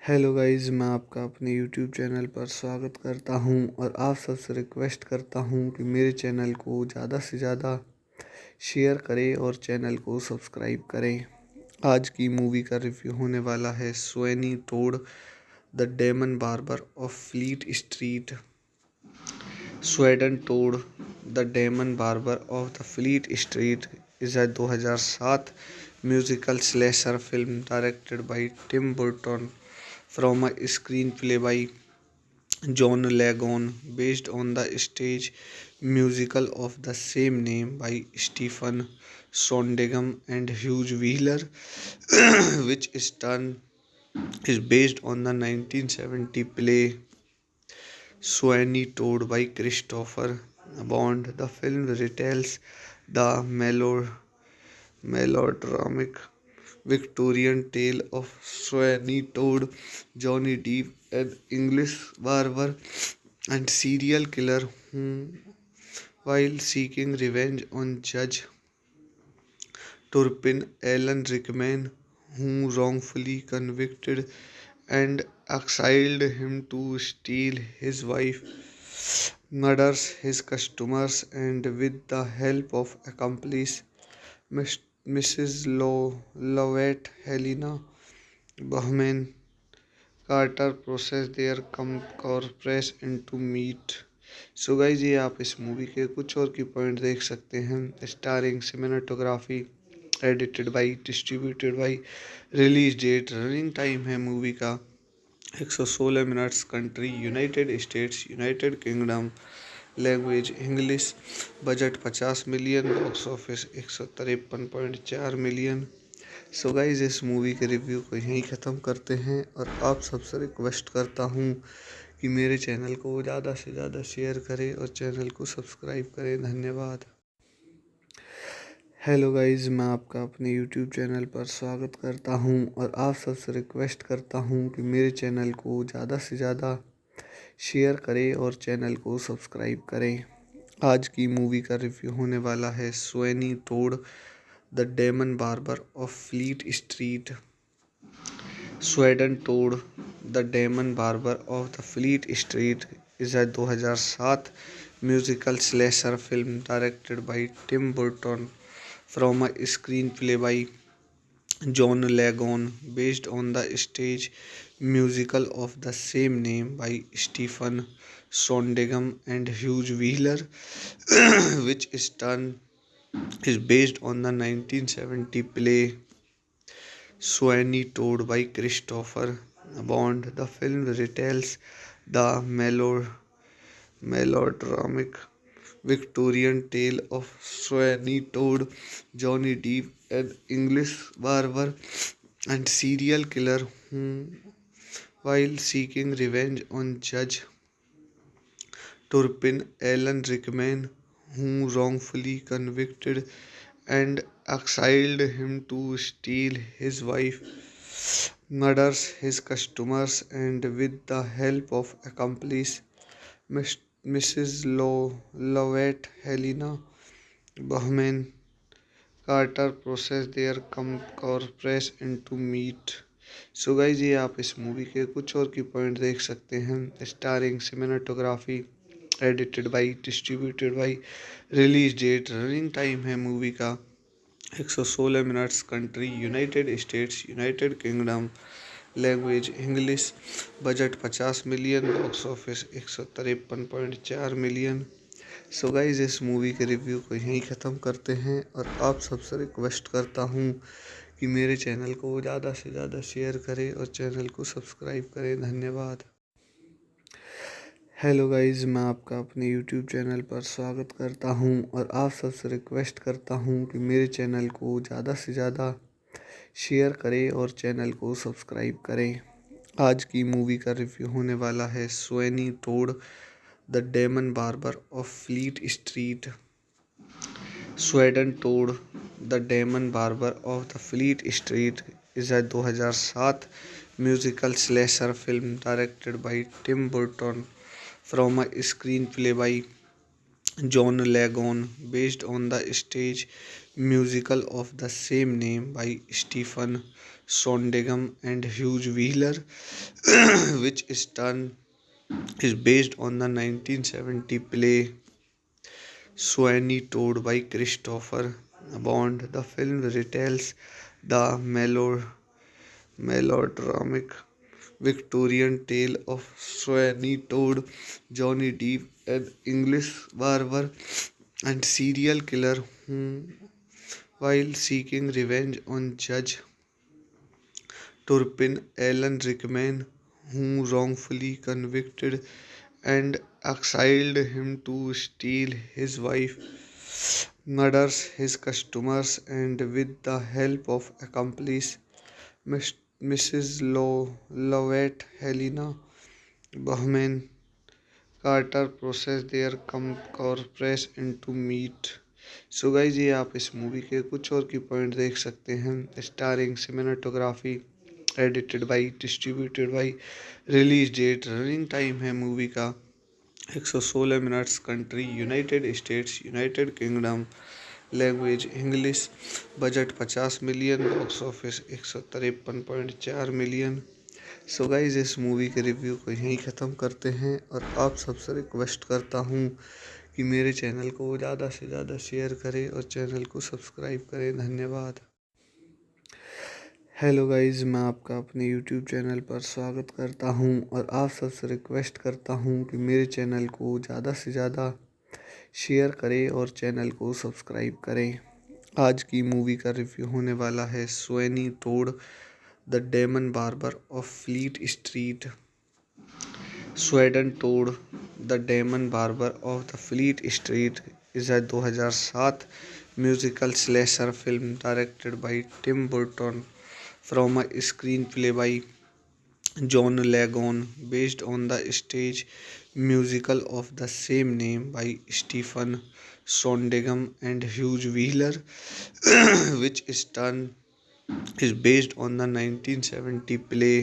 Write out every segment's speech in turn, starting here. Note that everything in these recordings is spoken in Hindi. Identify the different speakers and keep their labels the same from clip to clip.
Speaker 1: हेलो गाइस, मैं आपका अपने यूट्यूब चैनल पर स्वागत करता हूं और आप सबसे रिक्वेस्ट करता हूं कि मेरे चैनल को ज़्यादा से ज़्यादा शेयर करें और चैनल को सब्सक्राइब करें। आज की मूवी का रिव्यू होने वाला है Sweeney Todd the demon barber of Fleet Street. Sweeney Todd the demon barber of the Fleet Street is a 2007 musical slasher film directed by Tim Burton from a screenplay by John Lagon based on the stage musical of the same name by Stephen Sondheim and Hugh Wheeler, which is based on the 1970 play Sweeney Todd by Christopher Bond. The film retells the melodramatic Victorian tale of Sweeney Todd, Johnny Depp, an English barber and serial killer who, while seeking revenge on Judge Turpin Alan Rickman, who wrongfully convicted and exiled him to steal his wife, murders his customers, and with the help of accomplice Mrs. Lovett Helena Bahman Carter process their corpse into meat। So guys, ये आप इस मूवी के कुछ और की पॉइंट देख सकते हैं। Starring cinematography, edited by, distributed by, release date, running time है मूवी का 116 minutes, country United States United Kingdom, language English, budget 50 million, box office 153.4 million. So guys, इस मूवी के रिव्यू को यहीं ख़त्म करते हैं और आप सबसे रिक्वेस्ट करता हूँ कि मेरे चैनल को ज़्यादा से ज़्यादा शेयर करें और चैनल को सब्सक्राइब करें। धन्यवाद। हेलो गाइस, मैं आपका अपने यूट्यूब चैनल पर स्वागत करता हूं और आप सबसे रिक्वेस्ट करता हूं कि मेरे चैनल को ज़्यादा से ज़्यादा शेयर करें और चैनल को सब्सक्राइब करें। आज की मूवी का रिव्यू होने वाला है Sweeney Todd the demon barber of Fleet Street. Sweeney Todd the demon barber of the Fleet Street is a 2007 musical slasher film directed by Tim Burton from a screenplay by John Lagon based on the stage musical of the same name by Stephen Sondheim and Hugh Wheeler, which is based on the 1970 play Sweeney Todd by Christopher Bond. The film retells the melodramatic Victorian tale of Sweeney Todd, Johnny Depp, an English barber and serial killer who, while seeking revenge on Judge Turpin Alan Rickman, who wrongfully convicted and exiled him to steal his wife, murders his customers, and with the help of accomplice Mrs. Lovett Helena Bahman Carter process their corpse into meat। So guys, ये आप इस मूवी के कुछ और की पॉइंट देख सकते हैं। Starring cinematography, edited by, distributed by, release date, running time है मूवी का 116 minutes, country United States United Kingdom, language English, budget 50 million, box office 153.4 million. So guys, इस मूवी के रिव्यू को यहीं ख़त्म करते हैं और आप सबसे रिक्वेस्ट करता हूँ कि मेरे चैनल को ज़्यादा से ज़्यादा शेयर करें और चैनल को सब्सक्राइब करें। धन्यवाद। हेलो गाइस, मैं आपका अपने यूट्यूब चैनल पर स्वागत करता हूं और आप सबसे रिक्वेस्ट करता हूं कि मेरे चैनल को ज़्यादा से ज़्यादा शेयर करें और चैनल को सब्सक्राइब करें। आज की मूवी का रिव्यू होने वाला है Sweeney Todd the demon barber of Fleet Street. Sweeney Todd the demon barber of the Fleet Street is a 2007 musical slasher film directed by Tim Burton from a screenplay by John Lagon based on the stage musical of the same name by Stephen Sondheim and Hugh Wheeler, which is based on the 1970 play Sweeney Todd by Christopher Bond. The film retells the melodramatic Victorian tale of Sweeney Todd, Johnny Depp, an English barber and serial killer who, while seeking revenge on Judge Turpin, Alan Rickman, who wrongfully convicted and exiled him to steal his wife, murders his customers, and with the help of accomplice Mrs. Lovett Helena Bahman Carter process their corpus into meat. So guys ये आप इस मूवी के कुछ और की पॉइंट देख सकते हैं। Starring cinematography, edited by, distributed by, release date, running time है मूवी का 116 minutes, country United States, United Kingdom, language English, budget 50 million, box office 153.4 million. So guys इस मूवी के रिव्यू को यहीं ख़त्म करते हैं और आप सबसे रिक्वेस्ट करता हूँ कि मेरे चैनल को ज़्यादा से ज़्यादा शेयर करें और चैनल को सब्सक्राइब करें। धन्यवाद। हेलो गाइज, मैं आपका अपने यूट्यूब चैनल पर स्वागत करता हूं और आप सबसे रिक्वेस्ट करता हूं कि मेरे चैनल को ज़्यादा से ज़्यादा शेयर करें और चैनल को सब्सक्राइब करें। आज की मूवी का रिव्यू होने वाला है Sweeney Todd the demon barber of Fleet Street. Sweeney Todd the demon barber of the Fleet Street is 2007 musical slasher film directed by Tim Burton from a screenplay by John Lagon, based on the stage musical of the same name by Stephen Sondheim and Hugh Wheeler, which is based on the 1970 play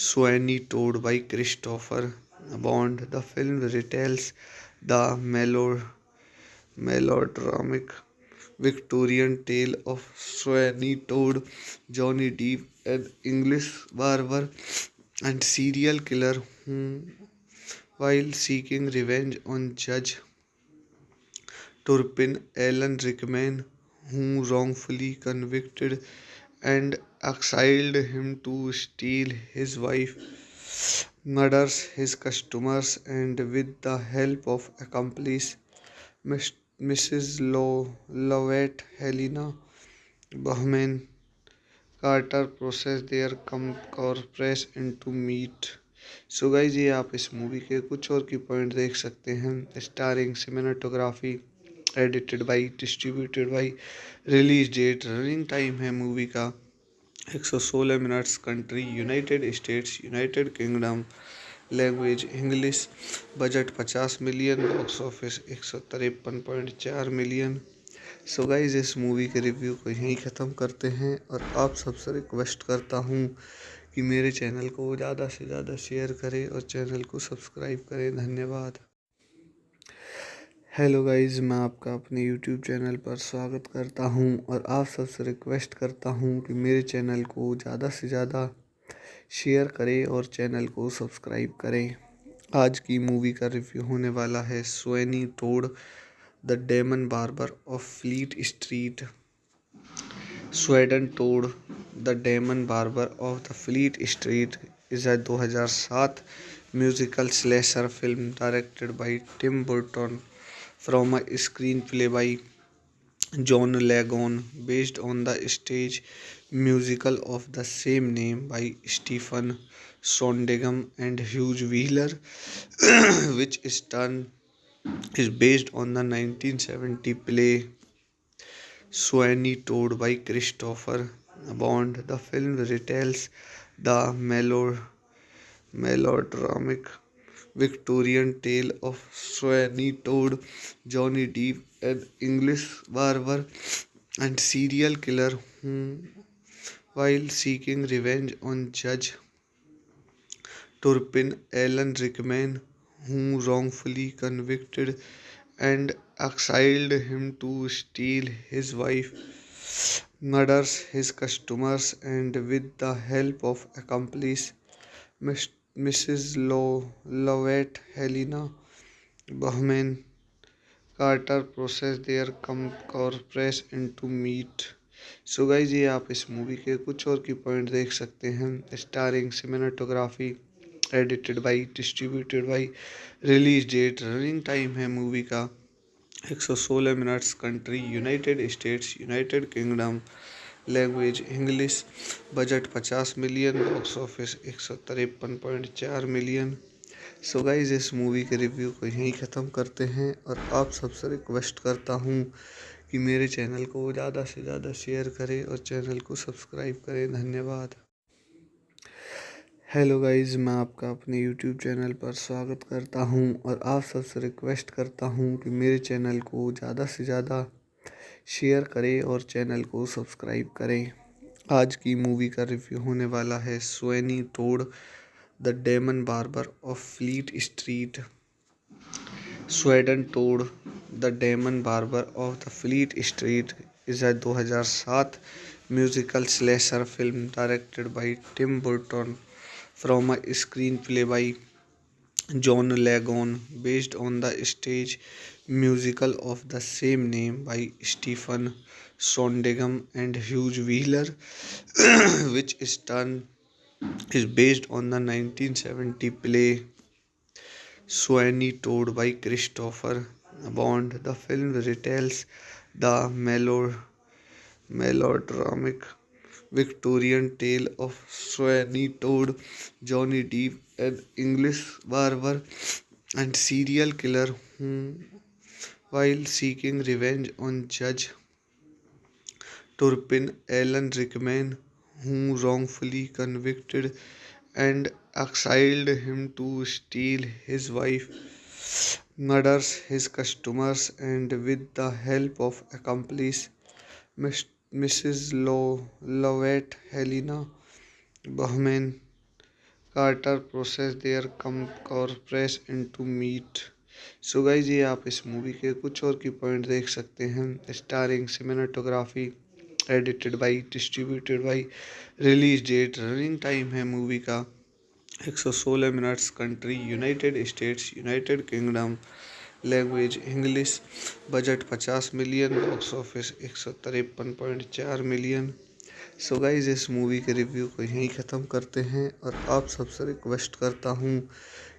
Speaker 1: Sweeney Todd by Christopher Bond. The film retells the melodramatic Victorian tale of Sweeney Todd, Johnny Depp, an English barber and serial killer who, while seeking revenge on Judge Turpin, Alan Rickman, who wrongfully convicted and exiled him to steal his wife, murders his customers, and with the help of accomplice Mrs. Lovett Helena Bahman Carter process their corpus into meat। So guys ये आप इस मूवी के कुछ और की पॉइंट देख सकते हैं। Starring cinematography, edited by, distributed by, release date, running time है मूवी का 116 minutes, country United States, United Kingdom, language English, budget 50 million, box office 153.4 million. So guys इस मूवी के रिव्यू को यहीं ख़त्म करते हैं और आप सबसे रिक्वेस्ट करता हूँ कि मेरे चैनल को ज़्यादा से ज़्यादा शेयर करें और चैनल को सब्सक्राइब करें। धन्यवाद। हेलो गाइज, मैं आपका अपने यूट्यूब चैनल पर स्वागत करता हूं और आप सबसे रिक्वेस्ट करता हूं कि मेरे चैनल को ज़्यादा से ज़्यादा शेयर करें और चैनल को सब्सक्राइब करें। आज की मूवी का रिव्यू होने वाला है Sweeney Todd the demon barber of Fleet Street. Sweeney Todd the demon barber of the Fleet Street is 2007 musical slasher film directed by Tim Burton from a screenplay by John Lagon, based on the stage musical of the same name by Stephen Sondheim and Hugh Wheeler, which is based on the 1970 play Sweeney Todd by Christopher Bond. The film retells the melodramatic Victorian tale of Sweeney Todd, Johnny Depp, an English barber and serial killer who, while seeking revenge on Judge Turpin, Alan Rickman, who wrongfully convicted and exiled him to steal his wife, murders his customers, and with the help of accomplice Mrs. Lovett, Helena Bonham Carter process their corpse into meat. So guys ये आप इस मूवी के कुछ और की पॉइंट देख सकते हैं। Starring cinematography, edited by, distributed by, release date, running time है मूवी का 116 minutes, country United States, United Kingdom, language English, budget 50 million, box office 153.4 million. So guys इस मूवी के रिव्यू को यहीं ख़त्म करते हैं और आप सबसे रिक्वेस्ट करता हूँ कि मेरे चैनल को ज़्यादा से ज़्यादा शेयर करें और चैनल को सब्सक्राइब करें। धन्यवाद। हेलो गाइज, मैं आपका अपने यूट्यूब चैनल पर स्वागत करता हूं और आप सबसे रिक्वेस्ट करता हूं कि मेरे चैनल को ज़्यादा से ज़्यादा शेयर करें और चैनल को सब्सक्राइब करें। आज की मूवी का रिव्यू होने वाला है Sweeney Todd the demon barber of Fleet Street. Sweeney Todd the demon barber of the Fleet Street is 2007 musical slasher film directed by Tim Burton from a screenplay by John Legon, based on the stage musical of the same name by Stephen Sondheim and Hugh Wheeler, which is based on the 1970 play Sweeney Todd by Christopher Bond. The film retells the melodramatic Victorian tale of Sweeney Todd, Johnny Depp, an English barber and serial killer who, while seeking revenge on Judge Turpin Alan Rickman, who wrongfully convicted and exiled him to steal his wife, murders his customers, and with the help of accomplice Mrs. Lovett, Helena Bonham Carter process their corpse into meat। So guys ये आप इस मूवी के कुछ और की पॉइंट देख सकते हैं। Starring cinematography, edited by, distributed by, release date, running time है मूवी का 116 minutes, country United States, United Kingdom, language English, budget 50 million, box office 153.4 million. So guys इस मूवी के रिव्यू को यहीं ख़त्म करते हैं और आप सबसे रिक्वेस्ट करता हूँ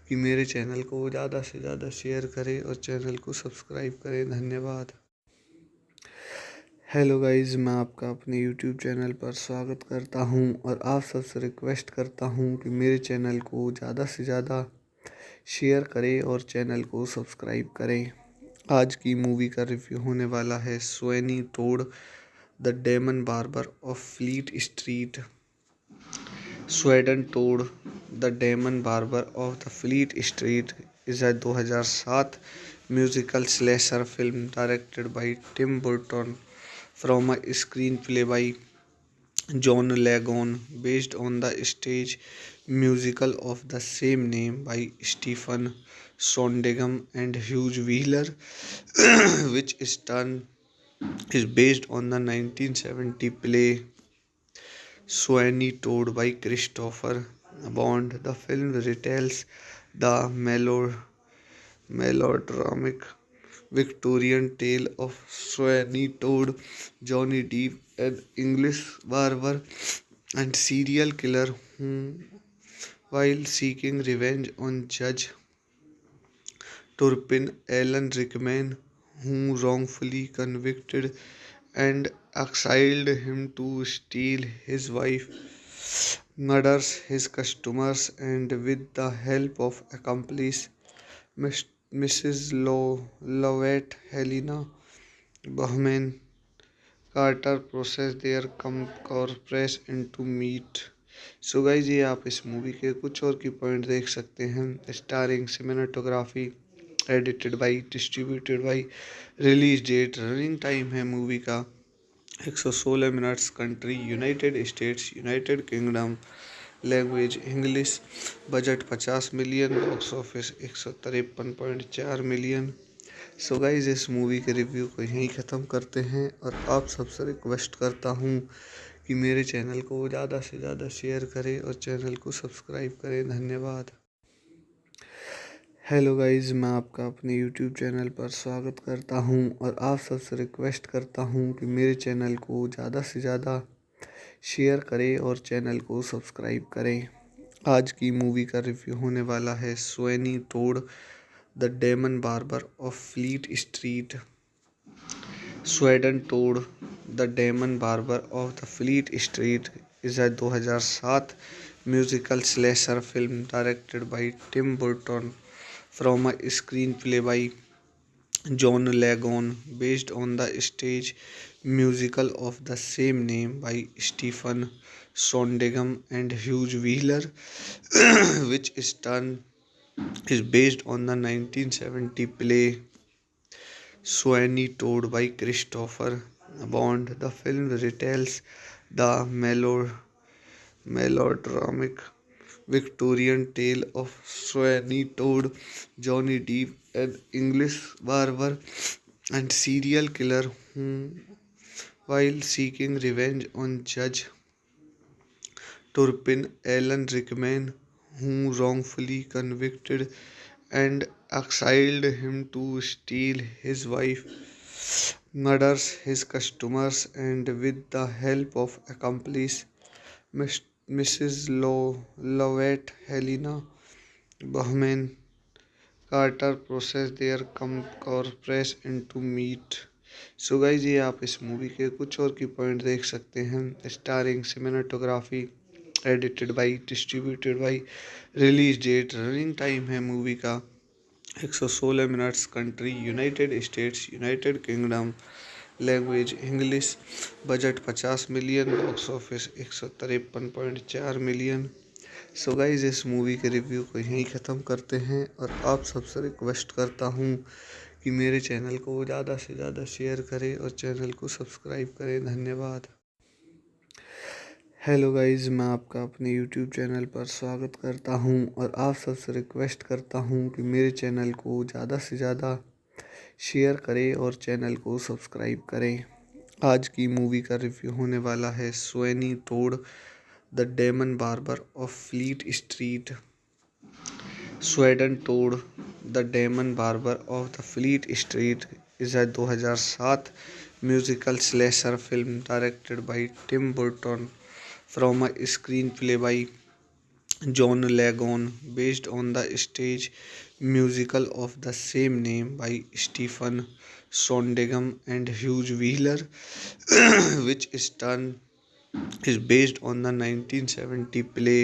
Speaker 1: कि मेरे चैनल को ज़्यादा से ज़्यादा शेयर करें और चैनल को सब्सक्राइब करें। धन्यवाद। हेलो गाइज, मैं आपका अपने यूट्यूब चैनल पर स्वागत करता हूं और आप सबसे रिक्वेस्ट करता हूं कि मेरे चैनल को ज़्यादा से ज़्यादा शेयर करें और चैनल को सब्सक्राइब करें। आज की मूवी का रिव्यू होने वाला है Sweeney Todd the demon barber of Fleet Street. Sweeney Todd the demon barber of the Fleet Street is 2007 musical slasher film directed by Tim Burton from a screenplay by John Legon, based on the stage musical of the same name by Stephen Sondheim and Hugh Wheeler, which is based on the 1970 play Sweeney Todd by Christopher Bond. The film retells the melodramatic Victorian tale of Sweeney Todd, Johnny Depp, an English barber and serial killer who, while seeking revenge on Judge Turpin Alan Rickman, who wrongfully convicted and exiled him to steal his wife, murders his customers, and with the help of accomplice Mrs. Lovett, Helena Bonham Carter process their corpse into meat। So guys ये आप इस मूवी के कुछ और की पॉइंट देख सकते हैं। Starring cinematography, edited by, distributed by, release date, running time है मूवी का 116 minutes, country United States, United Kingdom, language English, budget 50 million, box office 153.4 million. So guys इस मूवी के रिव्यू को यहीं ख़त्म करते हैं और आप सबसे रिक्वेस्ट करता हूँ कि मेरे चैनल को ज़्यादा से ज़्यादा शेयर करें और चैनल को सब्सक्राइब करें। धन्यवाद। हेलो गाइज, मैं आपका अपने यूट्यूब चैनल पर स्वागत करता हूं और आप सबसे रिक्वेस्ट करता हूं कि मेरे चैनल को ज़्यादा से ज़्यादा शेयर करें और चैनल को सब्सक्राइब करें। आज की मूवी का रिव्यू होने वाला है Sweeney Todd the demon barber of Fleet Street. Sweeney Todd the demon barber of the Fleet Street is 2007 musical slasher film directed by Tim Burton from a screenplay by John Lagon based on the stage musical of the same name by Stephen Sondheim and Hugh Wheeler, which is based on the 1970 play Sweeney Todd by Christopher Bond. The film retells the melodramatic Victorian tale of Sweeney Todd, Johnny Depp, an English barber and serial killer who, while seeking revenge on Judge Turpin Alan Rickman, who wrongfully convicted and exiled him to steal his wife, murders his customers, and with the help of accomplice Mrs. Lovett Helena Bahman Carter process their corpse into meat। So guys ये आप इस मूवी के कुछ और की पॉइंट देख सकते हैं। Starring cinematography, edited by, distributed by, release date, running time है मूवी का 116 minutes, country United States United Kingdom, language English, budget 50 million, box office 153.4 million. So guys इस मूवी के रिव्यू को यहीं ख़त्म करते हैं और आप सबसे रिक्वेस्ट करता हूँ कि मेरे चैनल को ज़्यादा से ज़्यादा शेयर करें और चैनल को सब्सक्राइब करें। धन्यवाद। हेलो गाइज, मैं आपका अपने यूट्यूब चैनल पर स्वागत करता हूं और आप सबसे रिक्वेस्ट करता हूं कि मेरे चैनल को ज़्यादा से ज़्यादा शेयर करें और चैनल को सब्सक्राइब करें। आज की मूवी का रिव्यू होने वाला है Sweeney Todd the demon barber of Fleet Street. Sweeney Todd the demon barber of the Fleet Street is 2007 musical slasher film directed by Tim Burton from a screenplay by John Lagon based on the stage musical of the same name by Stephen Sondheim and Hugh Wheeler, which is based on the 1970 play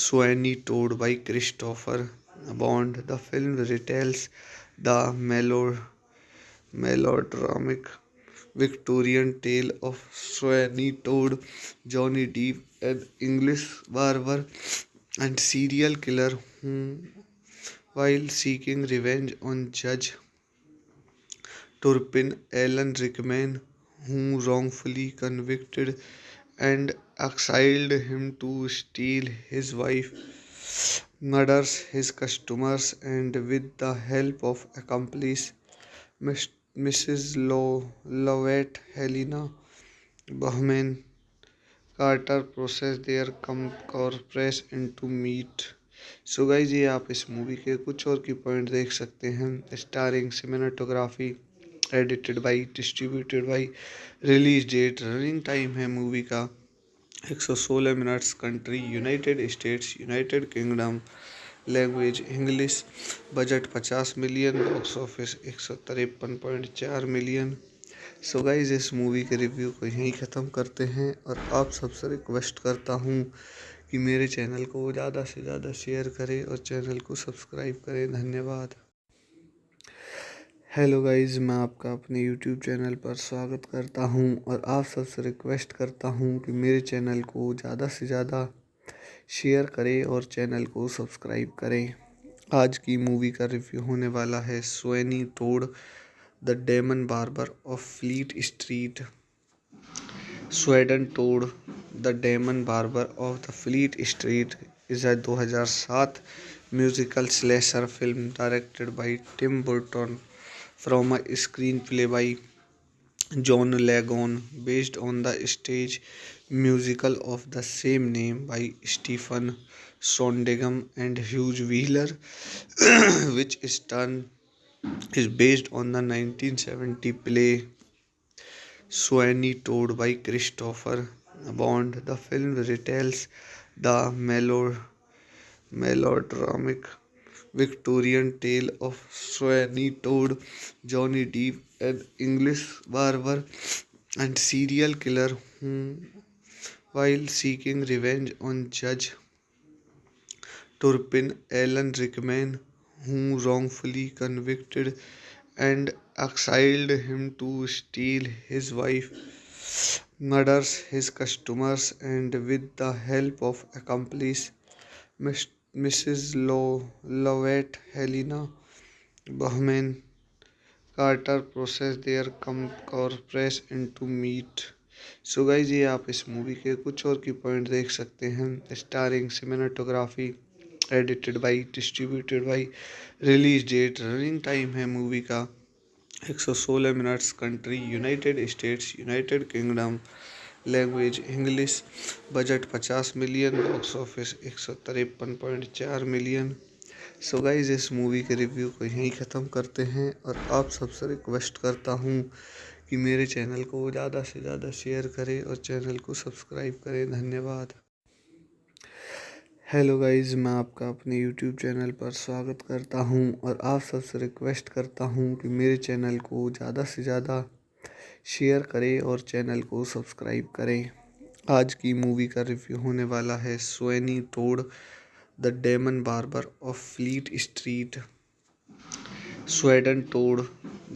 Speaker 1: Sweeney Todd by Christopher Bond. The film retells the melodramatic Victorian tale of Sweeney Todd, Johnny Depp, an English barber and serial killer who, while seeking revenge on Judge Turpin Alan Rickman, who wrongfully convicted and exiled him to steal his wife, murders his customers, and with the help of accomplice Mrs. Lovett Helena Bahman Carter process their corpse into meat। So guys ये आप इस मूवी के कुछ और की पॉइंट देख सकते हैं। Starring cinematography, edited by, distributed by, release date, running time है मूवी का 116 minutes, country United States United Kingdom, language English, budget 50 million, box office 153.4 million. So guys इस मूवी के रिव्यू को यहीं ख़त्म करते हैं और आप सबसे रिक्वेस्ट करता हूँ कि मेरे चैनल को ज़्यादा से ज़्यादा शेयर करें और चैनल को सब्सक्राइब करें। धन्यवाद। हेलो गाइज, मैं आपका अपने यूट्यूब चैनल पर स्वागत करता हूं और आप सबसे रिक्वेस्ट करता हूं कि मेरे चैनल को ज़्यादा से ज़्यादा शेयर करें और चैनल को सब्सक्राइब करें। आज की मूवी का रिव्यू होने वाला है Sweeney Todd the demon barber of Fleet Street. Sweeney Todd the demon barber of the Fleet Street is a 2007 musical slasher film directed by Tim Burton from a screenplay by John Legon, based on the stage musical of the same name by Stephen Sondheim and Hugh Wheeler, which is based on the 1970 play Sweeney Todd by Christopher Bond. The film retells the melodramatic Victorian tale of Sweeney Todd, Johnny Depp, an English barber and serial killer who, while seeking revenge on Judge Turpin Alan Rickman, who wrongfully convicted and exiled him to steal his wife, murders his customers, and with the help of accomplice Mrs. Lovett Helena Bahman Carter processes their come corpses into meat. So guys ये आप इस मूवी के कुछ और की पॉइंट देख सकते हैं। Starring cinematography, edited by, distributed by, release date, running time है मूवी का 116 minutes, country United States United Kingdom, language English, budget 50 million, box office 153.4 million. So guys इस मूवी के रिव्यू को यहीं ख़त्म करते हैं और आप सबसे रिक्वेस्ट करता हूँ कि मेरे चैनल को ज़्यादा से ज़्यादा शेयर करें और चैनल को सब्सक्राइब करें। धन्यवाद। हेलो गाइज, मैं आपका अपने यूट्यूब चैनल पर स्वागत करता हूँ और आप सबसे रिक्वेस्ट करता हूँ कि मेरे चैनल को ज़्यादा से ज़्यादा शेयर करें और चैनल को सब्सक्राइब करें। आज की मूवी का रिव्यू होने वाला है Sweeney Todd the demon barber of Fleet Street. Sweeney Todd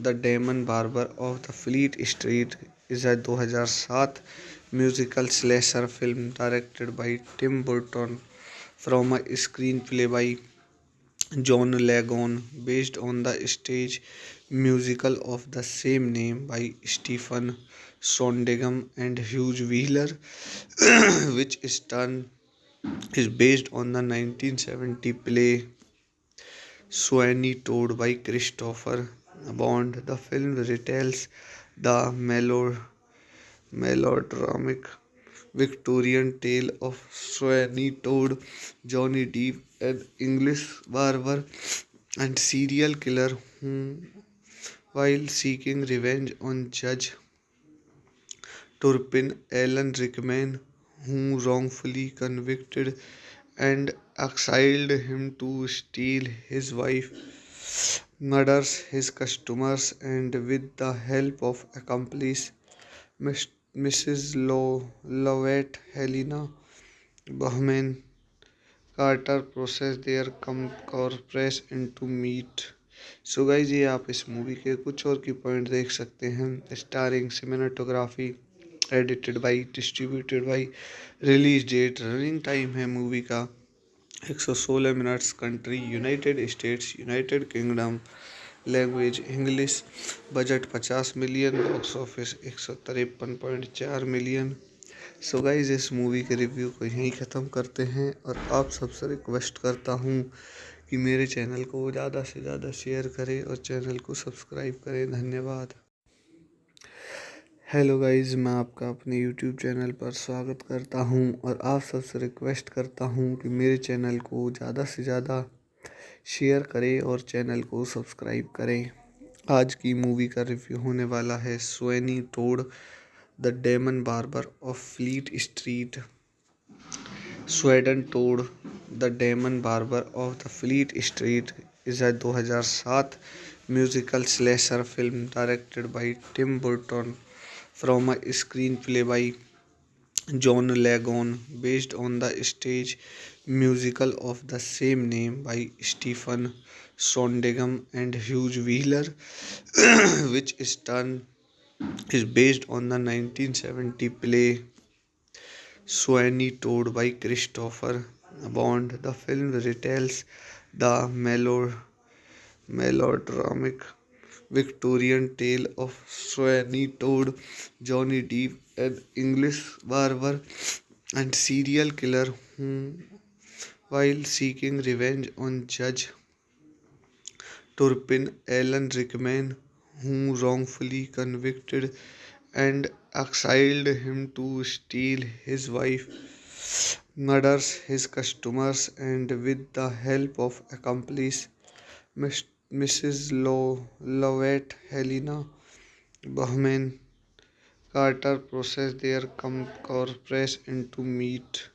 Speaker 1: the demon barber of the Fleet Street is a 2007 musical slasher film directed by Tim Burton from a screenplay by John Legon, based on the stage musical of the same name by Stephen Sondheim and Hugh Wheeler, which is based on the 1970 play Sweeney Todd by Christopher Bond. The film retells the melodramatic Victorian tale of Sweeney Todd, Johnny Depp, an English barber and serial killer who, while seeking revenge on Judge Turpin Alan Rickman, who wrongfully convicted and exiled him to steal his wife, murders his customers, and with the help of accomplice Mrs. Lovett Helena Bahman Carter processes their come corpses into meat. So guys ये आप इस मूवी के कुछ और की पॉइंट देख सकते हैं। Starring cinematography, edited by, distributed by, release date, running time है मूवी का 116 minutes, country United States United Kingdom, language English, budget 50 million, box office 153.4 million. So guys इस मूवी के रिव्यू को यहीं ख़त्म करते हैं और आप सबसे रिक्वेस्ट करता हूँ कि मेरे चैनल को ज़्यादा से ज़्यादा शेयर करें और चैनल को सब्सक्राइब करें। धन्यवाद। हेलो गाइज, मैं आपका अपने यूट्यूब चैनल पर स्वागत करता हूँ और आप सबसे रिक्वेस्ट करता हूँ कि मेरे चैनल को ज़्यादा से ज़्यादा शेयर करें और चैनल को सब्सक्राइब करें। आज की मूवी का रिव्यू होने वाला है Sweeney Todd the demon barber of Fleet Street. Sweeney Todd the demon barber of the Fleet Street is a 2007 musical slasher film directed by Tim Burton from a screenplay by John Legon, based on the stage musical of the same name by Stephen Sondheim and Hugh Wheeler, which is based on the 1970 play Sweeney Todd by Christopher Bond. The film retells the melodramatic Victorian tale of Sweeney Todd, Johnny Depp, an English barber and serial killer who, while seeking revenge on Judge Turpin Alan Rickman, who wrongfully convicted and exiled him to steal his wife, murders his customers, and with the help of accomplice Mrs. Lovett Helena Bahman Carter process their corpse into meat.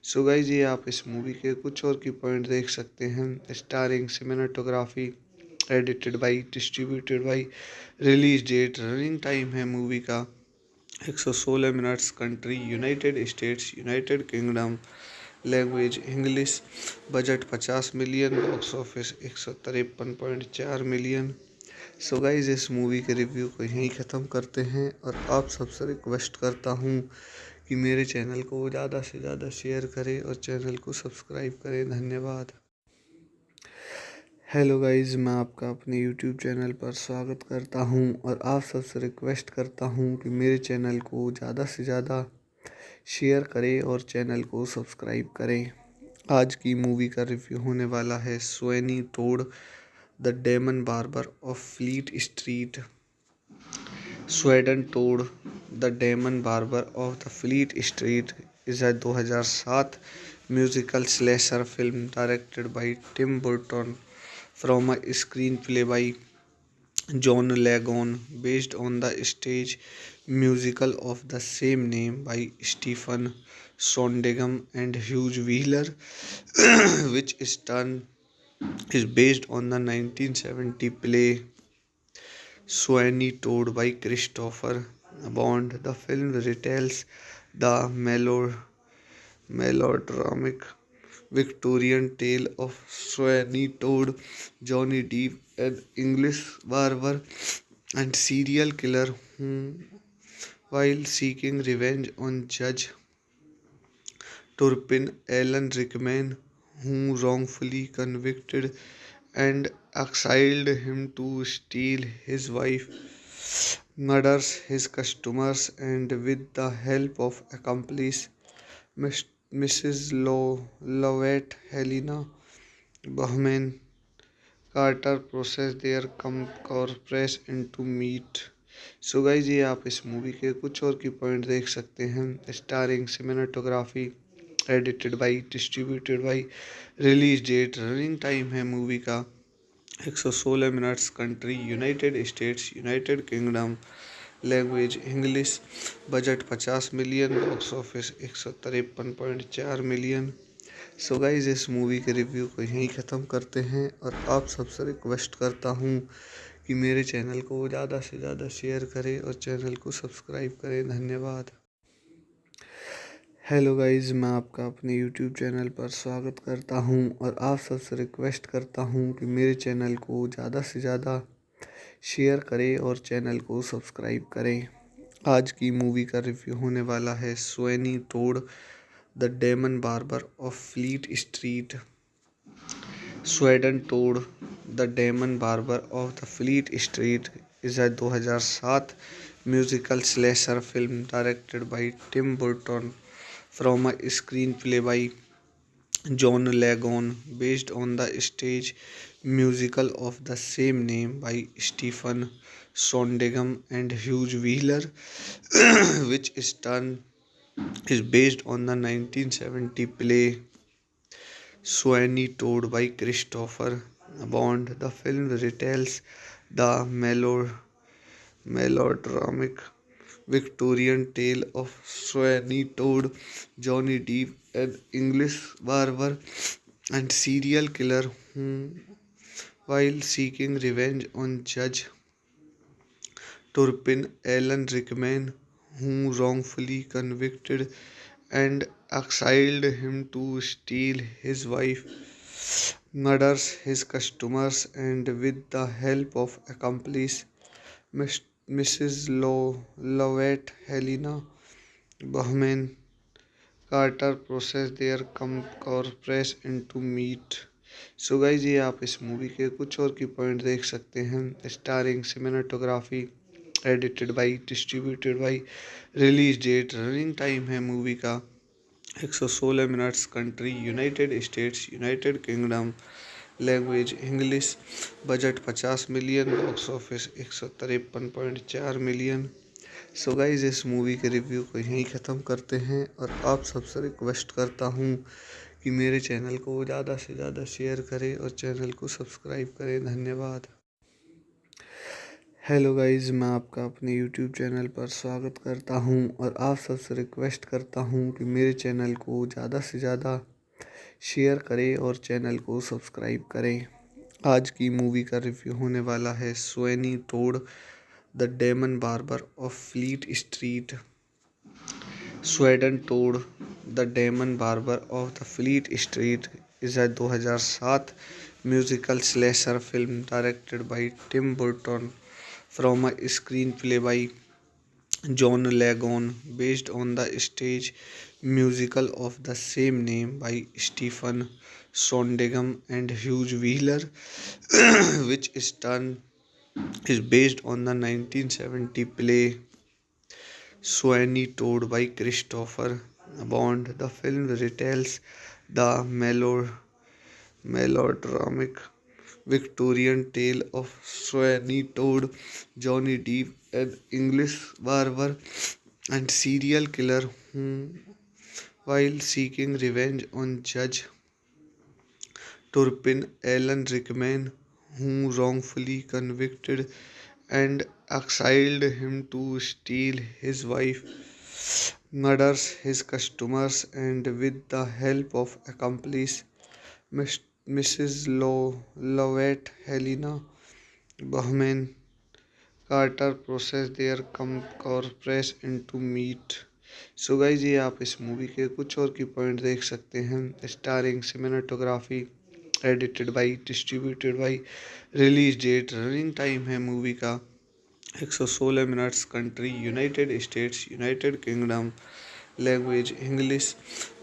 Speaker 1: So guys ये आप इस मूवी के कुछ और की पॉइंट देख सकते हैं। Starring cinematography, edited by, distributed by, release date, running time है मूवी का 116 minutes, country United States United Kingdom, language English, budget 50 million, box office 153.4 million. So guys इस मूवी के रिव्यू को यहीं ख़त्म करते हैं और आप सबसे रिक्वेस्ट करता हूँ कि मेरे चैनल को ज़्यादा से ज़्यादा शेयर करें और चैनल को सब्सक्राइब करें। धन्यवाद। हेलो गाइज, मैं आपका अपने यूट्यूब चैनल पर स्वागत करता हूं और आप सबसे रिक्वेस्ट करता हूं कि मेरे चैनल को ज़्यादा से ज़्यादा शेयर करें और चैनल को सब्सक्राइब करें। आज की मूवी का रिव्यू होने वाला है Sweeney Todd the demon barber of Fleet Street. Sweeney Todd the demon barber of the Fleet Street is 2007 musical slasher film directed by Tim Burton from a screenplay by John Lagon, based on the stage musical of the same name by Stephen Sondheim and Hugh Wheeler, which is based on the 1970 play Sweeney Todd by Christopher Bond. The film retells the melodramatic Victorian tale of Sweeney Todd, Johnny Depp, an English barber and serial killer who, while seeking revenge on Judge Turpin Alan Rickman, who wrongfully convicted and exiled him to steal his wife, murders his customers, and with the help of accomplice Mrs. Lovett Helena Bahman Carter process their corpse into meat। So guys ये आप इस मूवी के कुछ और की पॉइंट देख सकते हैं। Starring cinematography, edited by, distributed by, release date, running time है मूवी का 116 minutes, country United States United Kingdom, language English, budget 50 million, box office 153.4 million. So guys इस मूवी के रिव्यू को यहीं ख़त्म करते हैं और आप सबसे रिक्वेस्ट करता हूँ कि मेरे चैनल को ज़्यादा से ज़्यादा शेयर करें और चैनल को सब्सक्राइब करें। धन्यवाद। हेलो गाइज, मैं आपका अपने यूट्यूब चैनल पर स्वागत करता हूं और आप सबसे रिक्वेस्ट करता हूं कि मेरे चैनल को ज़्यादा से ज़्यादा शेयर करें और चैनल को सब्सक्राइब करें। आज की मूवी का रिव्यू होने वाला है Sweeney Todd the demon barber of Fleet Street. Sweeney Todd the demon barber of the Fleet Street is 2007 musical slasher film directed by Tim Burton from a screenplay by John Lagon, based on the stage musical of the same name by Stephen Sondheim and Hugh Wheeler, which is based on the 1970 play Sweeney Todd by Christopher Bond. The film retells the melodramatic Victorian tale of Sweeney Todd, Johnny Depp, an English barber and serial killer who, while seeking revenge on Judge Turpin Alan Rickman, who wrongfully convicted and exiled him to steal his wife, murders his customers, and with the help of accomplice Mrs. Lovett Helena Bahman Carter process their corpse into meat। So guys ये आप इस मूवी के कुछ और की पॉइंट देख सकते हैं। Starring cinematography, edited by, distributed by, release date, running time है मूवी का 116 minutes, country United States, United Kingdom, language English, budget 50 million, box office 153.4 million. So guys इस मूवी के रिव्यू को यहीं ख़त्म करते हैं और आप सबसे रिक्वेस्ट करता हूँ कि मेरे चैनल को ज़्यादा से ज़्यादा शेयर करें और चैनल को सब्सक्राइब करें। धन्यवाद। हेलो गाइज, मैं आपका अपने यूट्यूब चैनल पर स्वागत करता हूं और आप सबसे रिक्वेस्ट करता हूं कि मेरे चैनल को ज़्यादा से ज़्यादा शेयर करें और चैनल को सब्सक्राइब करें। आज की मूवी का रिव्यू होने वाला है Sweeney Todd the demon barber of Fleet Street. Sweeney Todd the demon barber of the Fleet Street is 2007 musical slasher film directed by Tim Burton from a screenplay by John Lagon based on the stage musical of the same name by Stephen Sondheim and Hugh Wheeler, which is based on the 1970 play Sweeney Todd by Christopher Bond. The film retells the melodramatic Victorian tale of Sweeney Todd, Johnny Depp, an English barber and serial killer who, while seeking revenge on Judge Turpin Alan Rickman, who wrongfully convicted and exiled him to steal his wife, murders his customers, and with the help of accomplice Mrs. Lovett Helena Bahman Carter process their corpse into meat। So guys ये आप इस मूवी के कुछ और की पॉइंट देख सकते हैं। Starring cinematography, edited by, distributed by, release date, running time है मूवी का 116 minutes, country United States, United Kingdom, language English,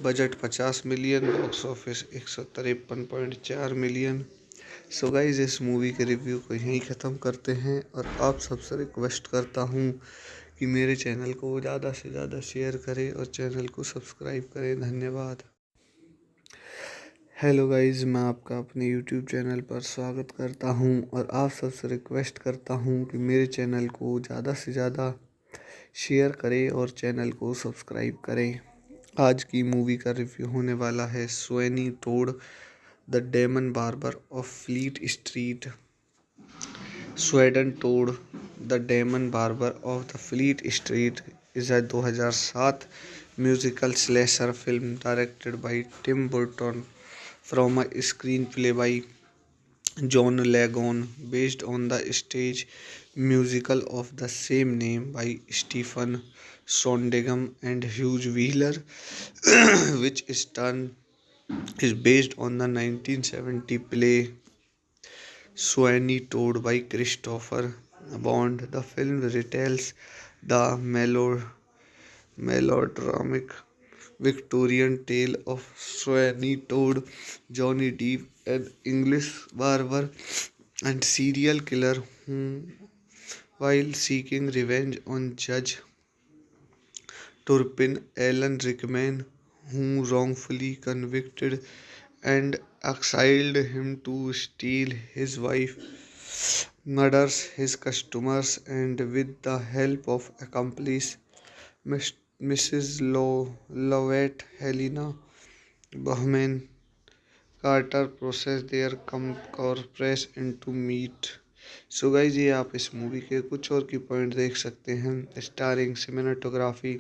Speaker 1: budget 50 million, box office 153.4 million. So guys इस मूवी के रिव्यू को यहीं ख़त्म करते हैं और आप सबसे रिक्वेस्ट करता हूँ कि मेरे चैनल को ज़्यादा से ज़्यादा शेयर करें और चैनल को सब्सक्राइब करें। धन्यवाद। हेलो गाइज, मैं आपका अपने यूट्यूब चैनल पर स्वागत करता हूं और आप सबसे रिक्वेस्ट करता हूं कि मेरे चैनल को ज़्यादा से ज़्यादा शेयर करें और चैनल को सब्सक्राइब करें। आज की मूवी का रिव्यू होने वाला है Sweeney Todd the demon barber of Fleet Street. Sweeney Todd the demon barber of the Fleet Street is 2007 musical slasher film directed by Tim Burton from a screenplay by John Lagon based on the stage musical of the same name by Stephen Sondheim and Hugh Wheeler, which is based on the 1970 play Sweeney Todd by Christopher Bond. The film retells the melodramatic Victorian tale of Sweeney Todd, Johnny Depp, an English barber and serial killer who, while seeking revenge on Judge Turpin Alan Rickman, who wrongfully convicted and exiled him to steal his wife, murders his customers, and with the help of accomplice Mrs. Lovett Helena Bahman Carter process their corpse into meat। So guys ये आप इस मूवी के कुछ और की पॉइंट देख सकते हैं। Starring cinematography,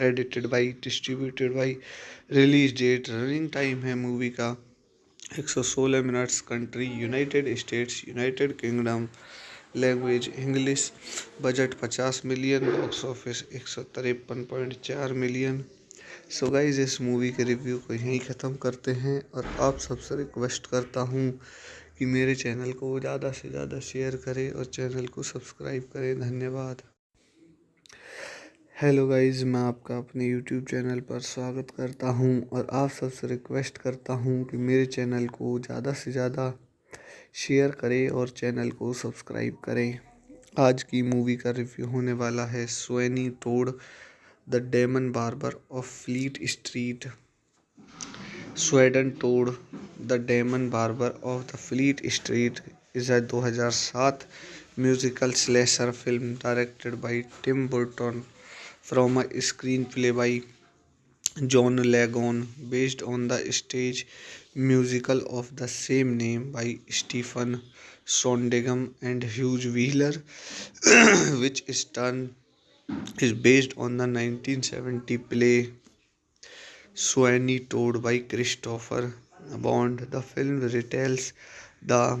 Speaker 1: edited by, distributed by, release date, running time है मूवी का 116 minutes, country United States, United Kingdom, language English, budget 50 million, box office 153.4 million. So guys इस मूवी के रिव्यू को यहीं ख़त्म करते हैं और आप सबसे रिक्वेस्ट करता हूँ कि मेरे चैनल को ज़्यादा से ज़्यादा शेयर करें और चैनल को सब्सक्राइब करें। धन्यवाद। हेलो गाइज, मैं आपका अपने यूट्यूब चैनल पर स्वागत करता हूं और आप सबसे रिक्वेस्ट करता हूं कि मेरे चैनल को ज़्यादा से ज़्यादा शेयर करें और चैनल को सब्सक्राइब करें। आज की मूवी का रिव्यू होने वाला है Sweeney Todd the demon barber of Fleet Street. Sweden Toad, The Demon Barber of the Fleet Street is a 2007 musical slasher film directed by Tim Burton from a screenplay by John Legon based on the stage musical of the same name by Stephen Sondheim and Hugh Wheeler, which is based on the 1970 play Sweeney Todd by Christopher Bond. The film retells the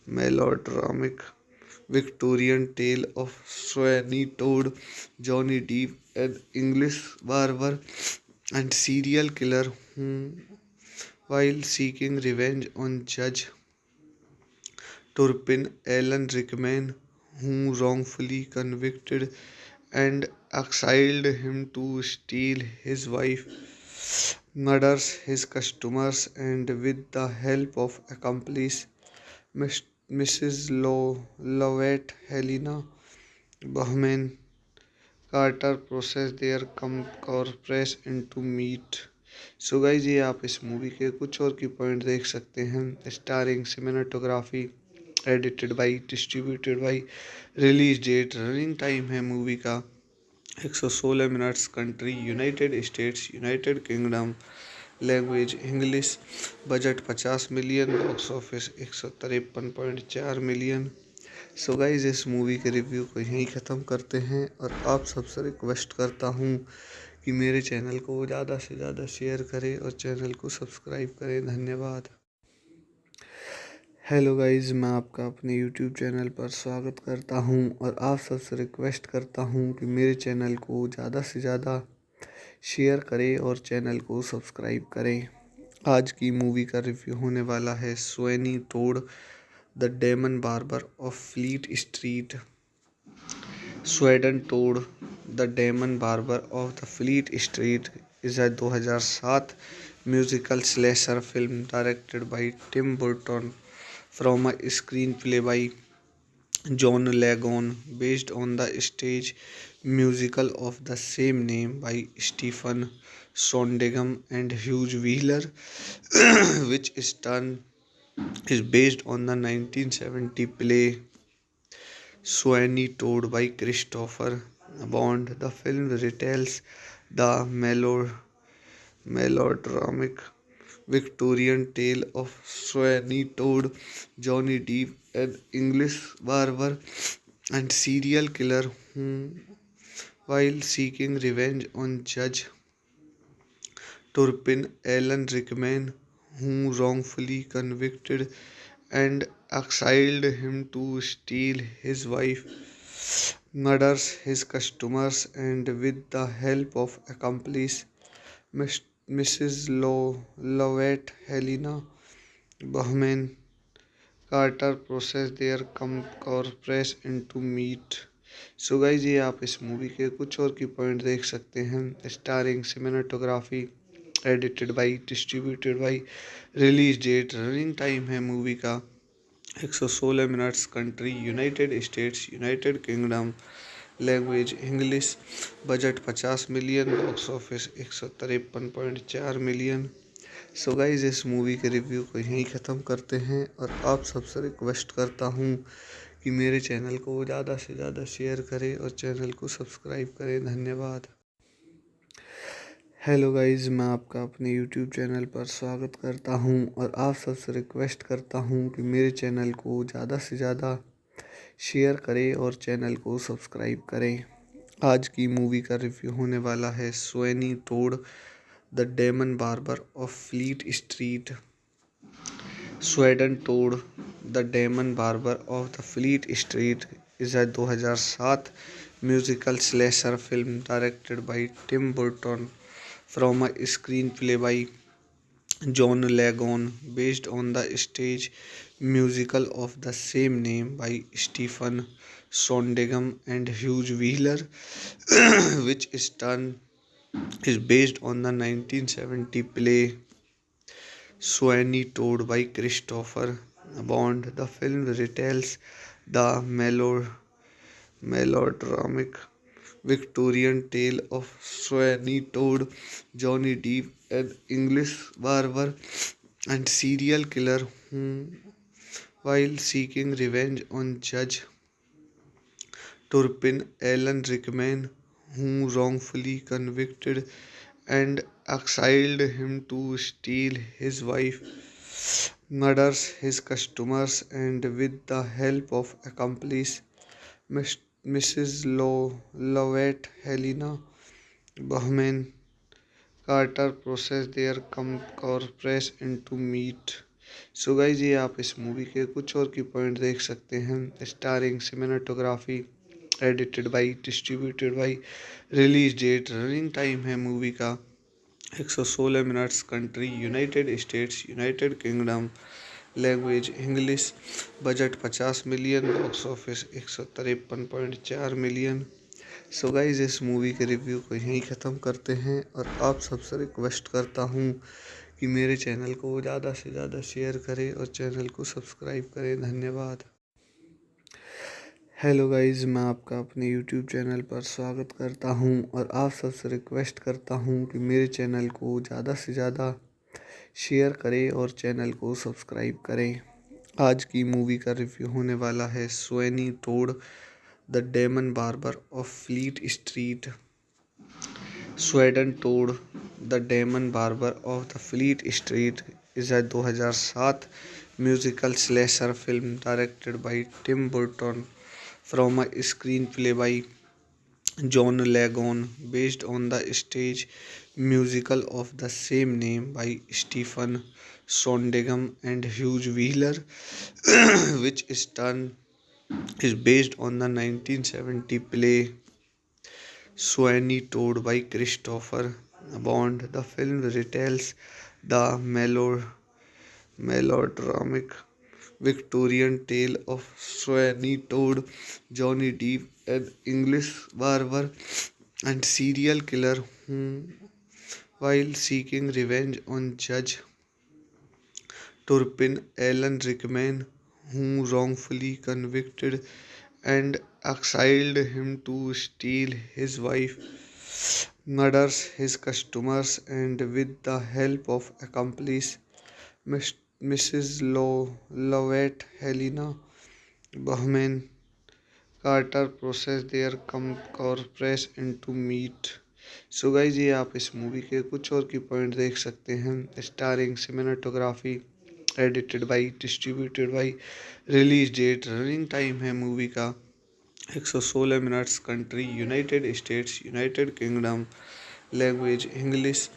Speaker 1: melodramatic Victorian tale of Sweeney Todd, Johnny Depp, an English barber and serial killer who, while seeking revenge on Judge Turpin, Alan Rickman, who wrongfully convicted and exiled him to steal his wife, murders his customers, and with the help of accomplice Mrs. Lovett Helena Bahman Carter process their corpse into meat. So guys ये आप इस मूवी के कुछ और की पॉइंट देख सकते हैं। Starring cinematography, edited by, distributed by, release date, running time है मूवी का 116 minutes, country United States, United Kingdom, language English, budget 50 million, box office 153.4 million. So guys इस मूवी के रिव्यू को यहीं ख़त्म करते हैं और आप सबसे रिक्वेस्ट करता हूँ कि मेरे चैनल को ज़्यादा से ज़्यादा शेयर करें और चैनल को सब्सक्राइब करें। धन्यवाद। हेलो गाइज, मैं आपका अपने यूट्यूब चैनल पर स्वागत करता हूं और आप सबसे रिक्वेस्ट करता हूं कि मेरे चैनल को ज़्यादा से ज़्यादा शेयर करें और चैनल को सब्सक्राइब करें। आज की मूवी का रिव्यू होने वाला है Sweeney Todd, the demon barber of Fleet Street. Sweeney Todd, the demon barber of the Fleet Street is a 2007 musical slasher film directed by Tim Burton from a screenplay by John Legon based on the stage musical of the same name by Stephen Sondheim and Hugh Wheeler, which is based on the 1970 play Sweeney Todd by Christopher Bond. The film retells the melodramatic Victorian tale of Sweeney Todd, Johnny Depp, an English barber and serial killer who, while seeking revenge on Judge Turpin, Alan Rickman, who wrongfully convicted and exiled him to steal his wife, murders his customers, and with the help of accomplice Mrs. Lovett Helena Bahman Carter process their corpse into meat। So guys ये आप इस मूवी के कुछ और की पॉइंट देख सकते हैं। Starring cinematography, edited by, distributed by, release date, running time है मूवी का 116 minutes, country United States, United Kingdom, language English, budget 50 million, box office 153.4 million. So guys इस मूवी के रिव्यू को यहीं ख़त्म करते हैं और आप सबसे रिक्वेस्ट करता हूँ कि मेरे चैनल को ज़्यादा से ज़्यादा शेयर करें और चैनल को सब्सक्राइब करें। धन्यवाद। हेलो गाइज, मैं आपका अपने यूट्यूब चैनल पर स्वागत करता हूं और आप सबसे रिक्वेस्ट करता हूं कि मेरे चैनल को ज़्यादा से ज़्यादा शेयर करें और चैनल को सब्सक्राइब करें। आज की मूवी का रिव्यू होने वाला है Sweeney Todd, the demon barber of Fleet Street. Sweeney Todd, the demon barber of the Fleet Street is a 2007 musical slasher film directed by Tim Burton from a screenplay by John Legon based on the stage musical of the same name by Stephen Sondheim and Hugh Wheeler, which is based on the 1970 play Sweeney Todd by Christopher Bond. The film retells the melodramatic Victorian tale of Sweeney Todd, Johnny Depp, an English barber and serial killer who, while seeking revenge on Judge Turpin Alan Rickman, who wrongfully convicted and exiled him to steal his wife, murders his customers, and with the help of accomplice Mrs. Lovett Helena Bahman Carter process their corpse into meat. So guys ये आप इस मूवी के कुछ और की पॉइंट देख सकते हैं। Starring cinematography, edited by, distributed by, release date, running time है मूवी का 116 minutes, country United States United Kingdom, language English, budget 50 million, box office 153.4 million. So guys इस मूवी के रिव्यू को यहीं ख़त्म करते हैं और आप सबसे रिक्वेस्ट करता हूँ कि मेरे चैनल को ज़्यादा से ज़्यादा शेयर करें और चैनल को सब्सक्राइब करें। धन्यवाद। हेलो गाइस, मैं आपका अपने यूट्यूब चैनल पर स्वागत करता हूं और आप सबसे रिक्वेस्ट करता हूं कि मेरे चैनल को ज़्यादा से ज़्यादा शेयर करें और चैनल को सब्सक्राइब करें। आज की मूवी का रिव्यू होने वाला है Sweeney Todd the demon barber of Fleet Street. Sweeney Todd the demon barber of the Fleet Street is 2007 musical slasher film directed by Tim Burton from a screenplay by John Lagon, based on the stage musical of the same name by Stephen Sondheim and Hugh Wheeler, which is based on the 1970 play Sweeney Todd by Christopher Bond. The film retells the melodramatic Victorian tale of Sweeney Todd, Johnny Depp, an English barber and serial killer who, while seeking revenge on Judge Turpin Alan Rickman, who wrongfully convicted and exiled him to steal his wife, murders his customers, and with the help of accomplice Mrs. Lovett Helena Bahman Carter process their corpse into meat। So guys ये आप इस मूवी के कुछ और की पॉइंट देख सकते हैं। Starring cinematography, edited by, distributed by, release date, running time है मूवी का 116 minutes, country United States United Kingdom, language English,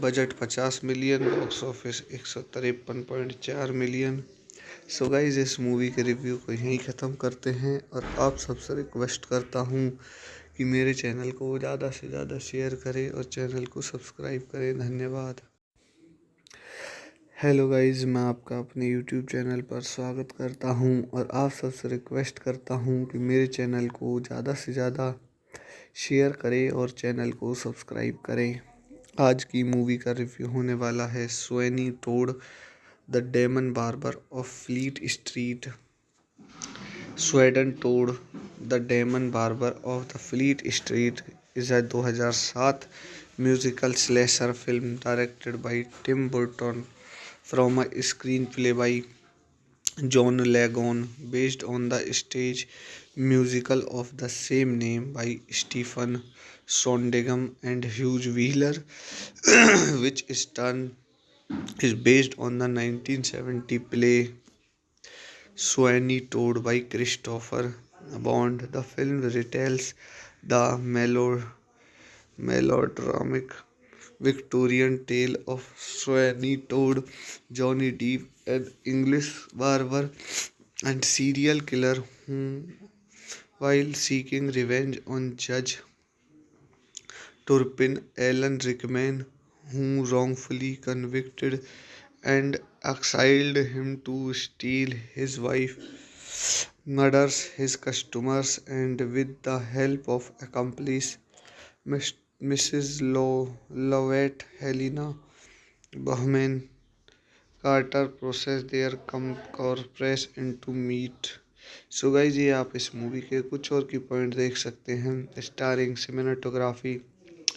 Speaker 1: budget 50 million, box office 153.4 million. So guys इस मूवी के रिव्यू को यहीं ख़त्म करते हैं और आप सबसे रिक्वेस्ट करता हूँ कि मेरे चैनल को ज़्यादा से ज़्यादा शेयर करें और चैनल को सब्सक्राइब करें। धन्यवाद। हेलो गाइस, मैं आपका अपने यूट्यूब चैनल पर स्वागत करता हूं और आप सबसे रिक्वेस्ट करता हूं कि मेरे चैनल को ज़्यादा से ज़्यादा शेयर करें और चैनल को सब्सक्राइब करें। आज की मूवी का रिव्यू होने वाला है Sweeney Todd the demon barber of Fleet Street. Sweeney Todd the demon barber of the Fleet Street is 2007 musical slasher film directed by Tim Burton from a screenplay by John Lagon, based on the stage musical of the same name by Stephen Sondheim and Hugh Wheeler, which is based on the 1970 play Sweeney Todd by Christopher Bond. The film retells the melodramatic Victorian tale of Sweeney Todd, Johnny Depp, an English barber and serial killer who, while seeking revenge on Judge Turpin Alan Rickman, who wrongfully convicted and exiled him to steal his wife, murders his customers, and with the help of accomplice Mrs. Lovett Helena Bahman Carter process their corpse into meat। So guys ये आप इस मूवी के कुछ और की पॉइंट देख सकते हैं। Starring cinematography,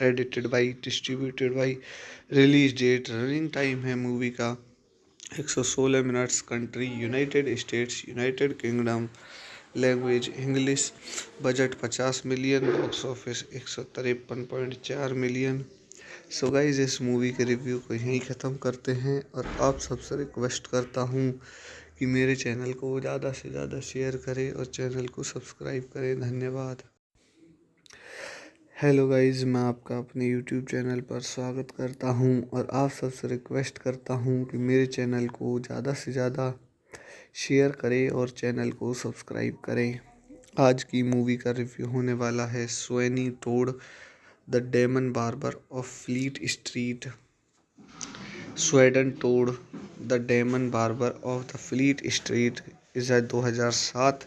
Speaker 1: edited by, distributed by, release date, running time है मूवी का 116 minutes, country United States, United Kingdom, language English, budget 50 million, box office 153.4 million. So guys इस मूवी के रिव्यू को यहीं ख़त्म करते हैं और आप सबसे रिक्वेस्ट करता हूँ कि मेरे चैनल को ज़्यादा से ज़्यादा शेयर करें और चैनल को सब्सक्राइब करें। धन्यवाद। हेलो गाइज, मैं आपका अपने यूट्यूब चैनल पर स्वागत करता हूं और आप सबसे रिक्वेस्ट करता हूं कि मेरे चैनल को ज़्यादा से ज़्यादा शेयर करें और चैनल को सब्सक्राइब करें। आज की मूवी का रिव्यू होने वाला है Sweeney Todd the demon barber of Fleet Street. Sweeney Todd the demon barber of the Fleet Street is 2007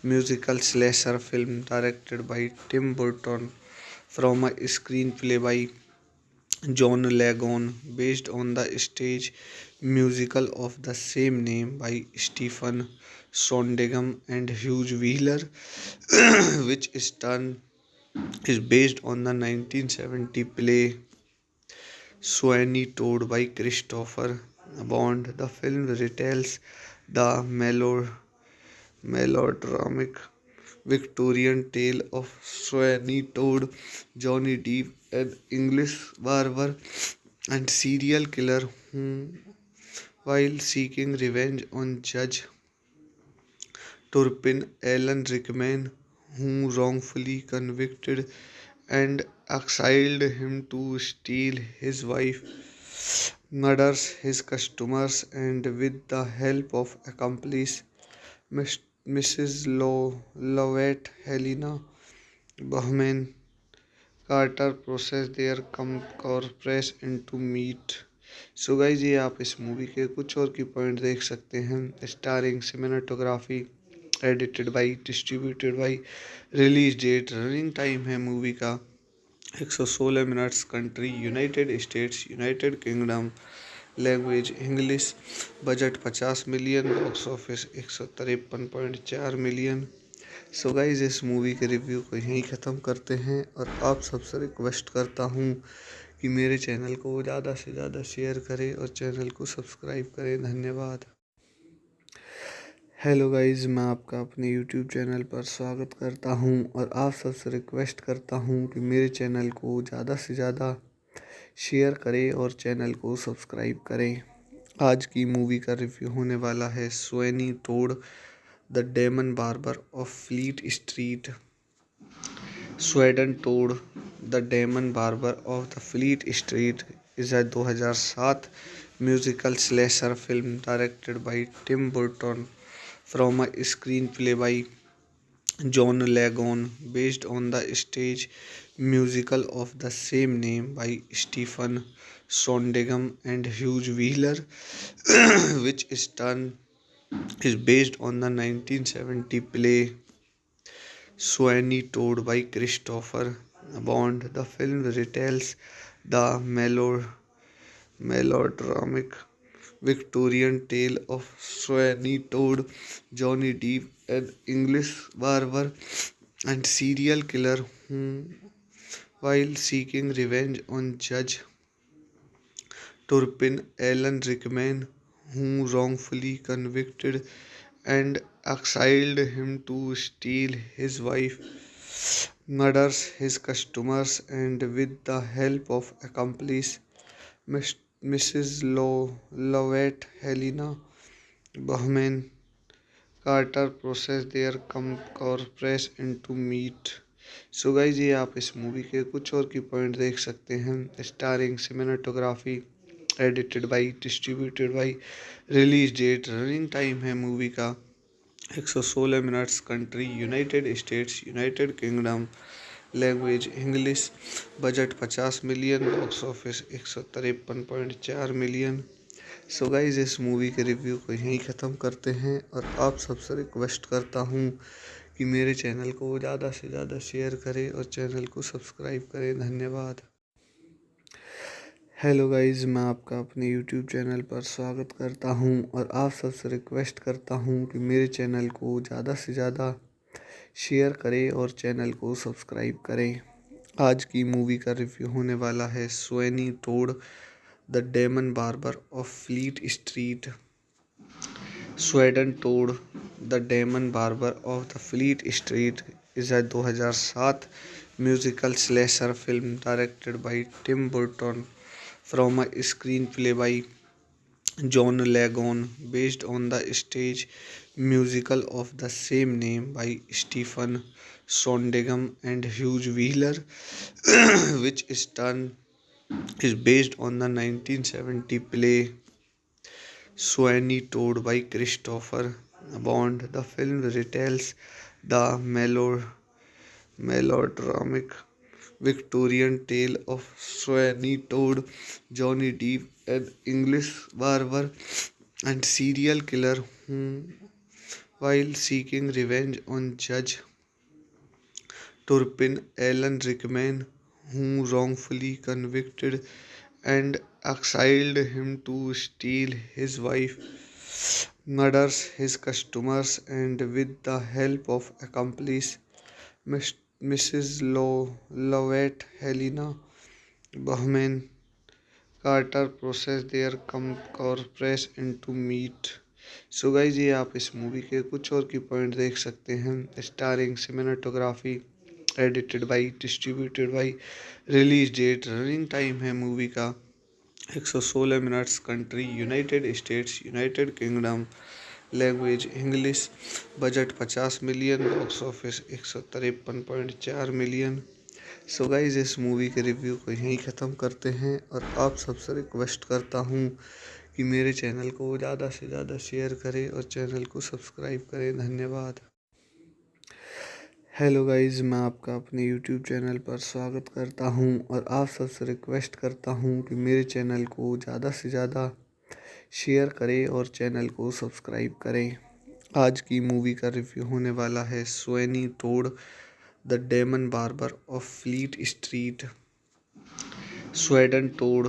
Speaker 1: musical slasher film directed by Tim Burton from a screenplay by John Lagon based on the stage musical of the same name by Stephen Sondheim and Hugh Wheeler, which is based on the 1970 play Sweeney Todd by Christopher Bond. The film retells the melodramatic Victorian tale of Sweeney Todd, Johnny Depp, an English barber and serial killer who, while seeking revenge on Judge Turpin Alan Rickman, who wrongfully convicted and exiled him to steal his wife, murders his customers, and with the help of accomplice Mrs. Lovett Helena Bahman Carter process their corpse into meat। So guys ये आप इस मूवी के कुछ और की पॉइंट देख सकते हैं। Starring cinematography, edited by, distributed by, release date, running time है मूवी का 116 minutes, country United States, United Kingdom, language English, budget 50 million, box office 153.4 million. So guys इस मूवी के रिव्यू को यहीं ख़त्म करते हैं और आप सबसे रिक्वेस्ट करता हूँ कि मेरे चैनल को ज़्यादा से ज़्यादा शेयर करें और चैनल को सब्सक्राइब करें। धन्यवाद। हेलो गाइज, मैं आपका अपने यूट्यूब चैनल पर स्वागत करता हूं और आप सबसे रिक्वेस्ट करता हूं कि मेरे चैनल को ज़्यादा से ज़्यादा शेयर करें और चैनल को सब्सक्राइब करें। आज की मूवी का रिव्यू होने वाला है Sweeney Todd the demon barber of Fleet Street. Sweeney Todd the demon barber of the Fleet Street is 2007 musical slasher film directed by Tim Burton from a screenplay by John Lagon based on the stage musical of the same name by Stephen Sondheim and Hugh Wheeler, which is based on the 1970 play Sweeney Todd by Christopher Bond. The film retells the melodramatic Victorian tale of Sweeney Todd, Johnny Depp, an English barber and serial killer who, while seeking revenge on Judge Turpin Alan Rickman, who wrongfully convicted and exiled him to steal his wife, murders his customers, and with the help of accomplice Mrs. Lovett Helena Bahman Carter process their corpse into meat। So guys ये आप इस मूवी के कुछ और की पॉइंट देख सकते हैं। Starring cinematography, edited by, distributed by, release date, running time है मूवी का 116 minutes, country United States, United Kingdom, language English, budget 50 million, box office 153.4 million. So guys इस मूवी के रिव्यू को यहीं ख़त्म करते हैं और आप सबसे रिक्वेस्ट करता हूँ कि मेरे चैनल को ज़्यादा से ज़्यादा शेयर करें और चैनल को सब्सक्राइब करें। धन्यवाद। हेलो गाइज, मैं आपका अपने यूट्यूब चैनल पर स्वागत करता हूं और आप सबसे रिक्वेस्ट करता हूं कि मेरे चैनल को ज़्यादा से ज़्यादा शेयर करें और चैनल को सब्सक्राइब करें। आज की मूवी का रिव्यू होने वाला है Sweeney Todd the demon barber of Fleet Street. Sweeney Todd the demon barber of the Fleet Street is a 2007 musical slasher film directed by Tim Burton from a screenplay by John Legon based on the stage musical of the same name by Stephen Sondheim and Hugh Wheeler, which is based on the 1970 play Sweeney Todd by Christopher Bond. The film retells the melodramatic Victorian tale of Sweeney Todd, Johnny Depp, an English barber and serial killer who, while seeking revenge on Judge Turpin Alan Rickman, who wrongfully convicted and exiled him to steal his wife, murders his customers, and with the help of accomplice Mrs. Lovett Helena Bahman Carter process their corpse into meat। So guys ये आप इस मूवी के कुछ और की पॉइंट देख सकते हैं। Starring cinematography, edited by, distributed by, release date, running time है मूवी का 116 minutes, country United States United Kingdom, language English, budget 50 million, box office 153.4 million. So guys इस मूवी के रिव्यू को यहीं ख़त्म करते हैं और आप सबसे रिक्वेस्ट करता हूँ कि मेरे चैनल को ज़्यादा से ज़्यादा शेयर करें और चैनल को सब्सक्राइब करें। धन्यवाद। हेलो गाइज, मैं आपका अपने यूट्यूब चैनल पर स्वागत करता हूं और आप सबसे रिक्वेस्ट करता हूं कि मेरे चैनल को ज़्यादा से ज़्यादा शेयर करें और चैनल को सब्सक्राइब करें। आज की मूवी का रिव्यू होने वाला है Sweeney Todd the demon barber of Fleet Street. Sweeney Todd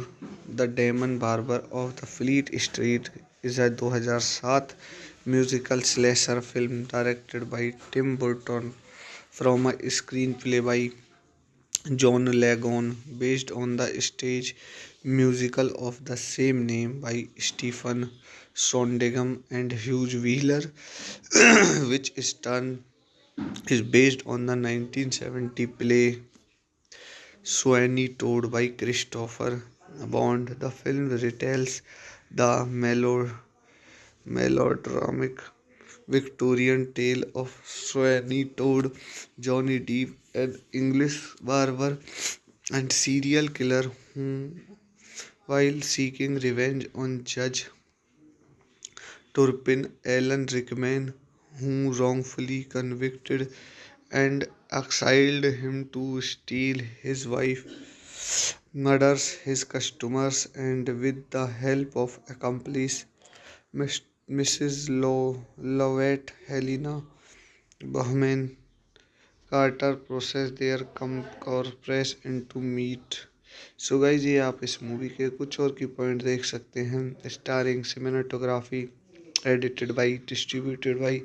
Speaker 1: the demon barber of the Fleet Street is a 2007 musical slasher film directed by Tim Burton from a screenplay by John Legon based on the stage musical of the same name by Stephen Sondheim and Hugh Wheeler, which is based on the 1970 play Sweeney Todd by Christopher Bond. The film retells the melodramatic Victorian tale of Sweeney Todd, Johnny Depp, an English barber and serial killer who, while seeking revenge on Judge Turpin Alan Rickman, who wrongfully convicted and exiled him to steal his wife, murders his customers, and with the help of accomplice Mrs. Lovett Helena Bahman Carter process their corpse into meat। So guys ये आप इस मूवी के कुछ और की पॉइंट देख सकते हैं। Starring cinematography, edited by, distributed by,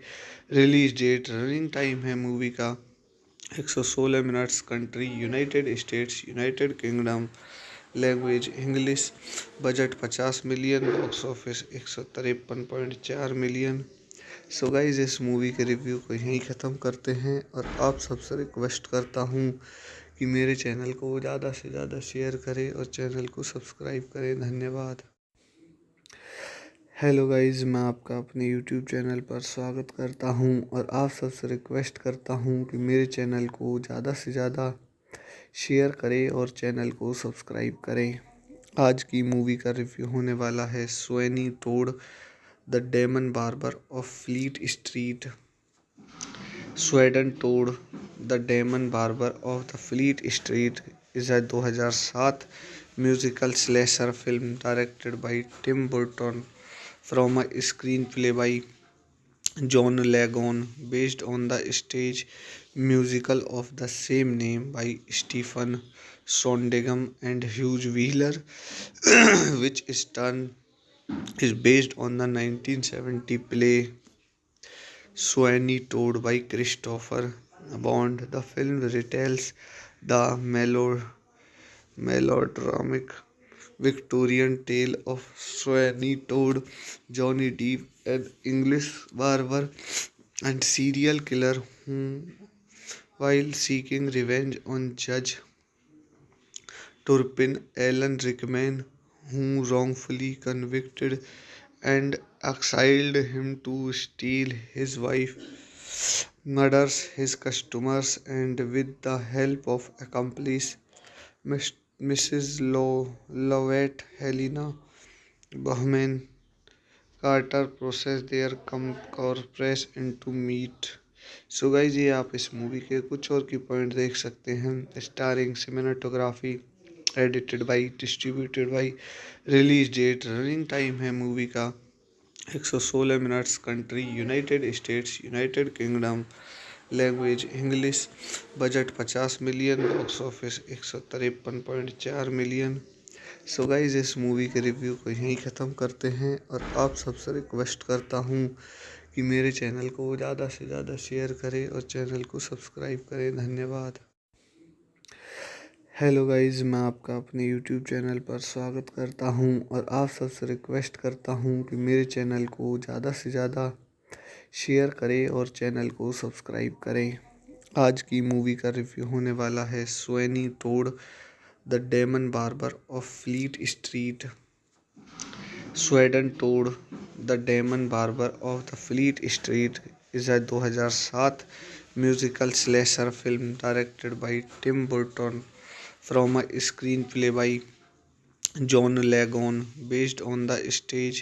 Speaker 1: release date, running time है मूवी का 116 minutes, country United States United Kingdom, language English, budget 50 million, box office 153.4 million. So guys इस मूवी के रिव्यू को यहीं ख़त्म करते हैं और आप सबसे रिक्वेस्ट करता हूँ कि मेरे चैनल को ज़्यादा से ज़्यादा शेयर करें और चैनल को सब्सक्राइब करें। धन्यवाद। हेलो गाइज, मैं आपका अपने यूट्यूब चैनल पर स्वागत करता हूं और आप सबसे रिक्वेस्ट करता हूं कि मेरे चैनल को ज़्यादा से ज़्यादा शेयर करें और चैनल को सब्सक्राइब करें। आज की मूवी का रिव्यू होने वाला है Sweeney Todd the demon barber of Fleet Street. Sweeney Todd the demon barber of the Fleet Street is a 2007 musical slasher film directed by Tim Burton from a screenplay by John Legon based on the stage musical of the same name by Stephen Sondheim and Hugh Wheeler, which is based on the 1970 play Sweeney Todd by Christopher Bond. The film retells the melodramatic Victorian tale of Sweeney Todd, Johnny Depp, an English barber and serial killer who, while seeking revenge on Judge Turpin Alan Rickman, who wrongfully convicted and exiled him to steal his wife, murders his customers, and with the help of accomplice Mrs. Lovett Helena Bahman Carter process their corpse into meat. So guys ये आप इस मूवी के कुछ और की पॉइंट देख सकते हैं। Starring cinematography, edited by, distributed by, release date, running time है मूवी का 116 minutes, country United States, United Kingdom, language English, budget 50 million, box office 153.4 million. So guys इस मूवी के रिव्यू को यहीं ख़त्म करते हैं और आप सबसे रिक्वेस्ट करता हूँ कि मेरे चैनल को ज़्यादा से ज़्यादा शेयर करें और चैनल को सब्सक्राइब करें। धन्यवाद। हेलो गाइज, मैं आपका अपने यूट्यूब चैनल पर स्वागत करता हूं और आप सबसे रिक्वेस्ट करता हूं कि मेरे चैनल को ज़्यादा से ज़्यादा शेयर करें और चैनल को सब्सक्राइब करें। आज की मूवी का रिव्यू होने वाला है Sweeney Todd the demon barber of Fleet Street. Sweeney Todd the demon barber of the Fleet Street is 2007 musical slasher film directed by Tim Burton from a screenplay by John Lagon, based on the stage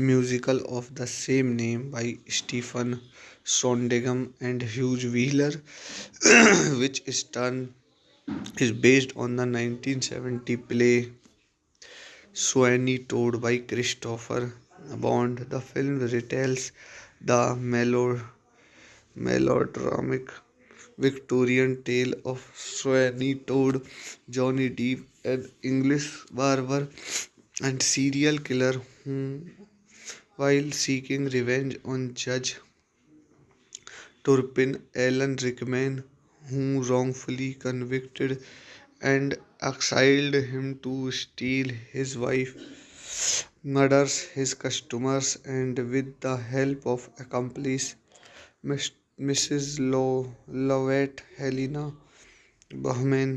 Speaker 1: musical of the same name by Stephen Sondheim and Hugh Wheeler, which is based on the 1970 play Sweeney Todd by Christopher Bond. The film retells the melodramatic Victorian tale of Sweeney Todd, Johnny Depp, an English barber and serial killer who, while seeking revenge on Judge Turpin Alan Rickman, who wrongfully convicted and exiled him to steal his wife, murders his customers, and with the help of accomplice Mrs. Lovett Helena Bahman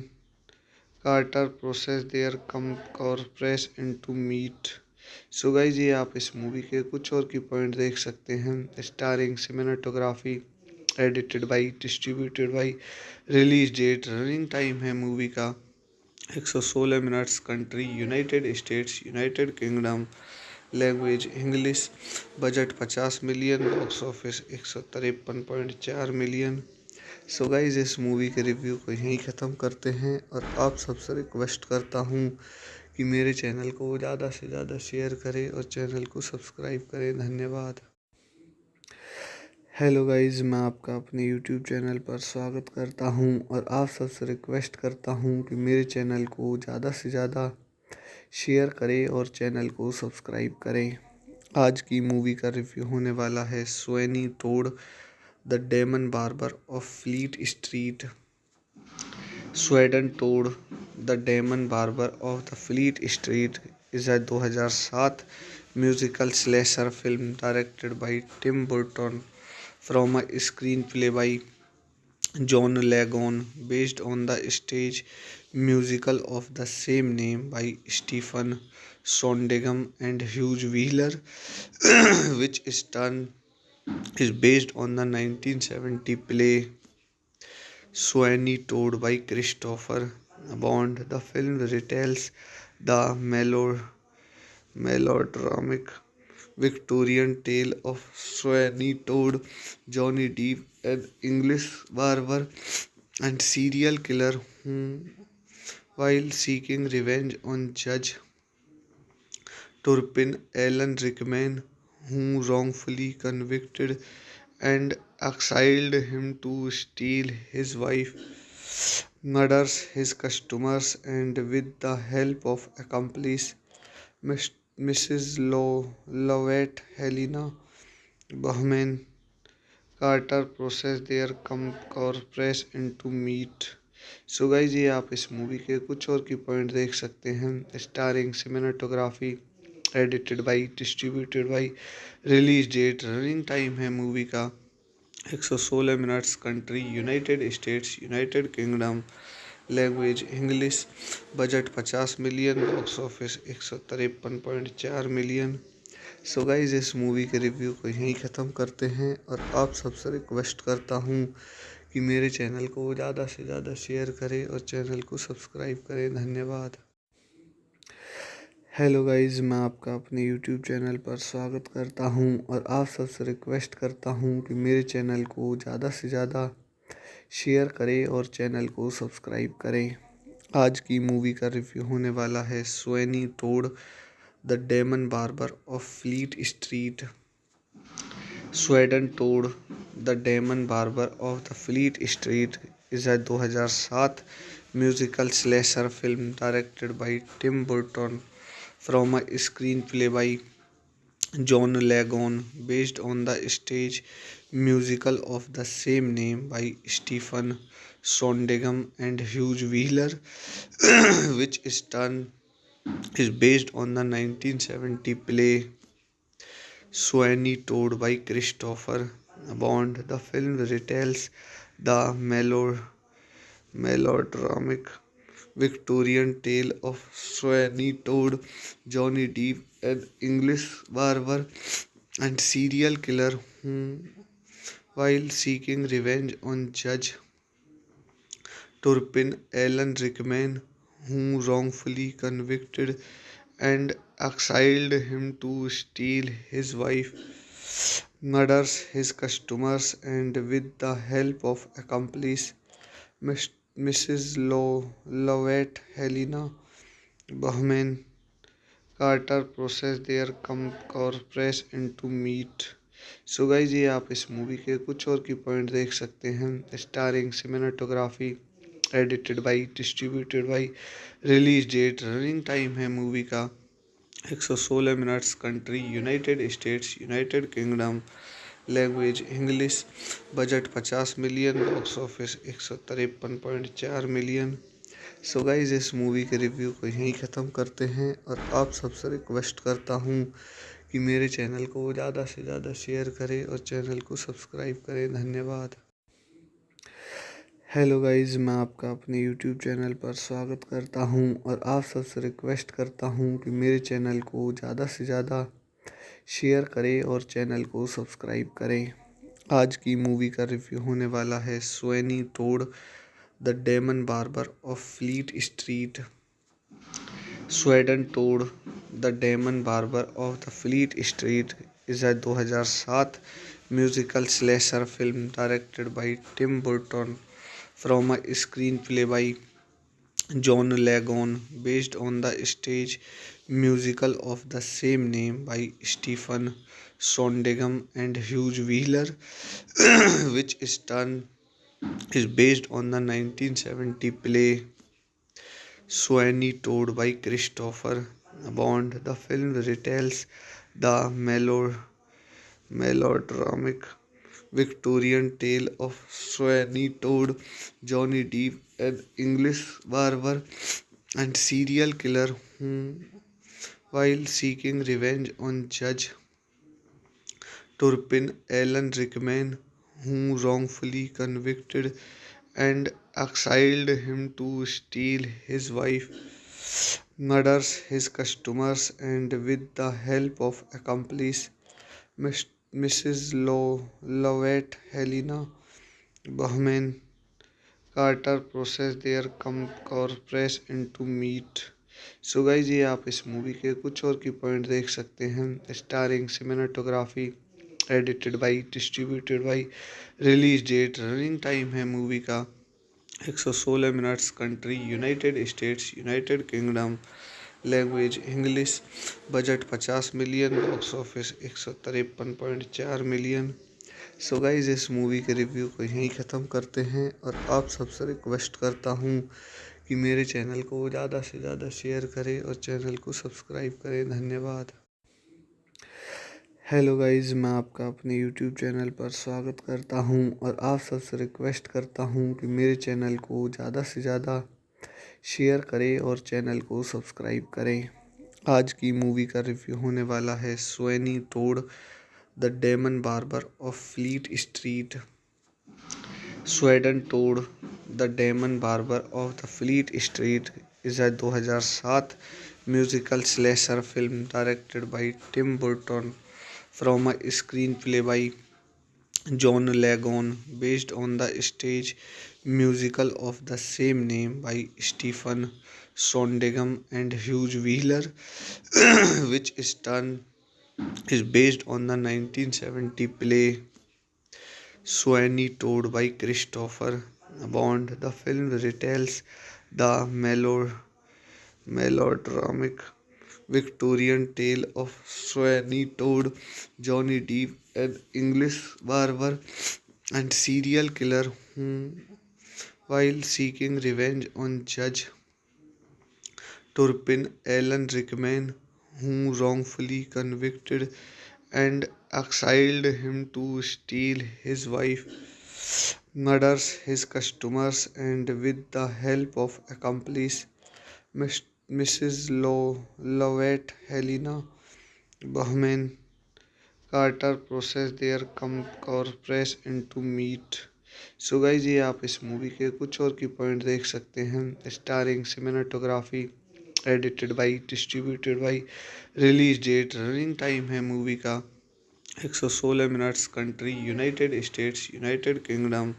Speaker 1: Carter process their corpse into meat। So guys ये आप इस मूवी के कुछ और की पॉइंट देख सकते हैं। Starring cinematography, edited by, distributed by, release date, running time है मूवी का 116 minutes, country United States, United Kingdom, language English, budget 50 million, box office 153.4 million. So guys इस मूवी के रिव्यू को यहीं ख़त्म करते हैं और आप सबसे रिक्वेस्ट करता हूँ कि मेरे चैनल को ज़्यादा से ज़्यादा शेयर करें और चैनल को सब्सक्राइब करें। धन्यवाद। हेलो गाइज, मैं आपका अपने यूट्यूब चैनल पर स्वागत करता हूं और आप सबसे रिक्वेस्ट करता हूं कि मेरे चैनल को ज़्यादा से ज़्यादा शेयर करें और चैनल को सब्सक्राइब करें। आज की मूवी का रिव्यू होने वाला है Sweeney Todd the demon barber of Fleet Street. Sweeney Todd the demon barber of the Fleet Street is 2007 musical slasher film directed by Tim Burton from a screenplay by John Lagon, based on the stage musical of the same name by Stephen Sondheim and Hugh Wheeler, which is based on the 1970 play Sweeney Todd by Christopher Bond. The film retells the melodramatic Victorian tale of Sweeney Todd, Johnny Depp, an English barber and serial killer who, while seeking revenge on Judge Turpin Alan Rickman, who wrongfully convicted and exiled him to steal his wife, murders his customers, and with the help of accomplice Mrs. Lovett Helena Bahman Carter process their corpse into meat। So guys ये आप इस मूवी के कुछ और की पॉइंट देख सकते हैं। Starring cinematography, edited by, distributed by, release date, running time है मूवी का 116 minutes, country United States United Kingdom, language English, budget 50 million, box office 153.4 million. So guys इस मूवी के रिव्यू को यहीं ख़त्म करते हैं और आप सबसे रिक्वेस्ट करता हूँ कि मेरे चैनल को ज़्यादा से ज़्यादा शेयर करें और चैनल को सब्सक्राइब करें। धन्यवाद। हेलो गाइज, मैं आपका अपने यूट्यूब चैनल पर स्वागत करता हूं और आप सबसे रिक्वेस्ट करता हूं कि मेरे चैनल को ज़्यादा से ज़्यादा शेयर करें और चैनल को सब्सक्राइब करें। आज की मूवी का रिव्यू होने वाला है Sweeney Todd the demon barber of Fleet Street. Sweeney Todd the demon barber of the Fleet Street is 2007 musical slasher film directed by Tim Burton from a screenplay by John Lagon, based on the stage musical of the same name by Stephen Sondheim and Hugh Wheeler, which is based on the 1970 play Sweeney Todd by Christopher Bond. The film retells the melodramatic Victorian tale of Sweeney Todd, Johnny Depp, an English barber and serial killer who, while seeking revenge on Judge Turpin Alan Rickman, who wrongfully convicted and exiled him to steal his wife, murders his customers, and with the help of accomplice Mrs. Lovett Helena Bahman Carter process their corpse into meat। So guys ये आप इस मूवी के कुछ और की पॉइंट देख सकते हैं। Starring cinematography, edited by, distributed by, release date, running time है मूवी का 116 minutes, country United States United Kingdom, language English, budget 50 million, box office 153.4 million. So guys इस मूवी के रिव्यू को यहीं ख़त्म करते हैं और आप सबसे रिक्वेस्ट करता हूँ कि मेरे चैनल को ज़्यादा से ज़्यादा शेयर करें और चैनल को सब्सक्राइब करें। धन्यवाद। हेलो गाइज, मैं आपका अपने यूट्यूब चैनल पर स्वागत करता हूं और आप सबसे रिक्वेस्ट करता हूं कि मेरे चैनल को ज़्यादा से ज़्यादा शेयर करें और चैनल को सब्सक्राइब करें। आज की मूवी का रिव्यू होने वाला है Sweeney Todd the demon barber of Fleet Street. Sweeney Todd the demon barber of the Fleet Street is 2007 musical slasher film directed by Tim Burton from a screenplay by John Lagon, based on the stage musical of the same name by Stephen Sondheim and Hugh Wheeler, which is based on the 1970 play Sweeney Todd by Christopher Bond. The film retells the melodramatic Victorian tale of Sweeney Todd, Johnny Depp, an English barber and serial killer who, while seeking revenge on Judge Turpin Alan Rickman, who wrongfully convicted and exiled him to steal his wife, murders his customers, and with the help of accomplice Mrs. Lovett Helena Bahman Carter process their corpse into meat। So guys ये आप इस मूवी के कुछ और की पॉइंट देख सकते हैं। Starring cinematography, edited by, distributed by, release date, running time है मूवी का 116 minutes, country United States United Kingdom, language English, budget 50 million, box office 153.4 million. So guys इस मूवी के रिव्यू को यहीं ख़त्म करते हैं और आप सबसे रिक्वेस्ट करता हूँ कि मेरे चैनल को ज़्यादा से ज़्यादा शेयर करें और चैनल को सब्सक्राइब करें। धन्यवाद। हेलो गाइस, मैं आपका अपने यूट्यूब चैनल पर स्वागत करता हूं और आप सबसे रिक्वेस्ट करता हूं कि मेरे चैनल को ज़्यादा से ज़्यादा शेयर करें और चैनल को सब्सक्राइब करें। आज की मूवी का रिव्यू होने वाला है Sweeney Todd the demon barber of Fleet Street. Sweeney Todd the demon barber of the Fleet Street is a 2007 musical slasher film directed by Tim Burton from a screenplay by John Legon based on the stage musical of the same name by Stephen Sondheim and Hugh Wheeler, which is based on the 1970 play Sweeney Todd by Christopher Bond. The film retells the melodramatic Victorian tale of Sweeney Todd, Johnny Depp, an English barber and serial killer who, while seeking revenge on Judge Turpin Alan Rickman, who wrongfully convicted and exiled him to steal his wife, murders his customers, and with the help of accomplice Mrs. Lovett Helena Bahman Carter process their corpse into meat। So guys, ये आप इस मूवी के कुछ और की पॉइंट देख सकते हैं। Starring cinematography, edited by, distributed by, release date, running time है मूवी का 116 minutes, country United States United Kingdom,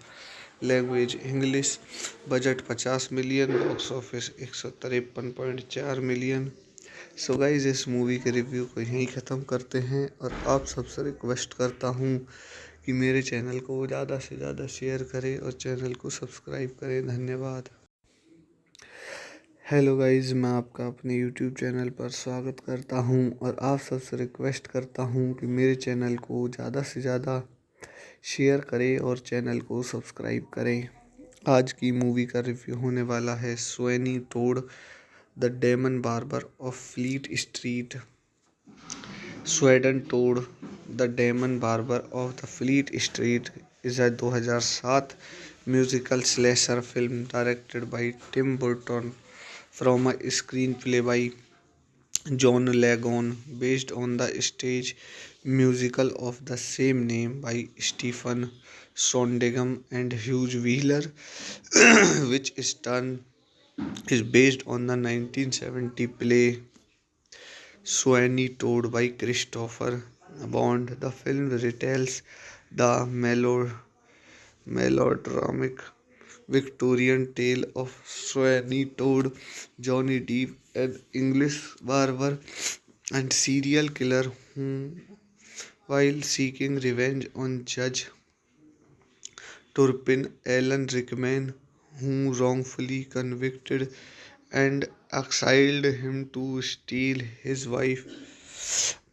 Speaker 1: language English, budget 50 million, box office 153.4 million. So guys, इस मूवी के रिव्यू को यहीं ख़त्म करते हैं और आप सबसे रिक्वेस्ट करता हूँ कि मेरे चैनल को ज़्यादा से ज़्यादा शेयर करें और चैनल को सब्सक्राइब करें। धन्यवाद। हेलो गाइस, मैं आपका अपने यूट्यूब चैनल पर स्वागत करता हूं और आप सबसे रिक्वेस्ट करता हूं कि मेरे चैनल को ज़्यादा से ज़्यादा शेयर करें और चैनल को सब्सक्राइब करें। आज की मूवी का रिव्यू होने वाला है Sweeney Todd the demon barber of Fleet Street. Sweeney Todd the demon barber of the Fleet Street is a 2007 musical slasher film directed by Tim Burton from a screenplay by John Legon based on the stage musical of the same name by Stephen Sondheim and Hugh Wheeler, which is based on the 1970 play Sweeney Todd by Christopher Bond. The film retells the melodramatic Victorian tale of Sweeney Todd, Johnny Depp, an English barber and serial killer who, while seeking revenge on Judge Turpin Alan Rickman, who wrongfully convicted and exiled him to steal his wife,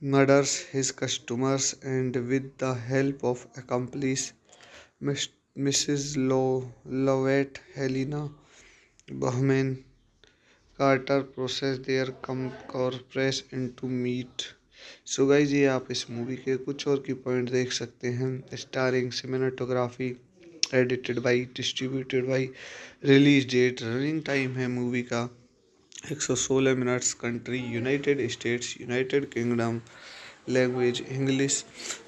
Speaker 1: murders his customers, and with the help of accomplice Mrs. Lovett Helena Bahman Carter process their corpse into meat। So guys, ये आप इस मूवी के कुछ और की पॉइंट देख सकते हैं। Starring cinematography, edited by, distributed by, release date, running time है मूवी का 116 minutes, country United States United Kingdom, language English,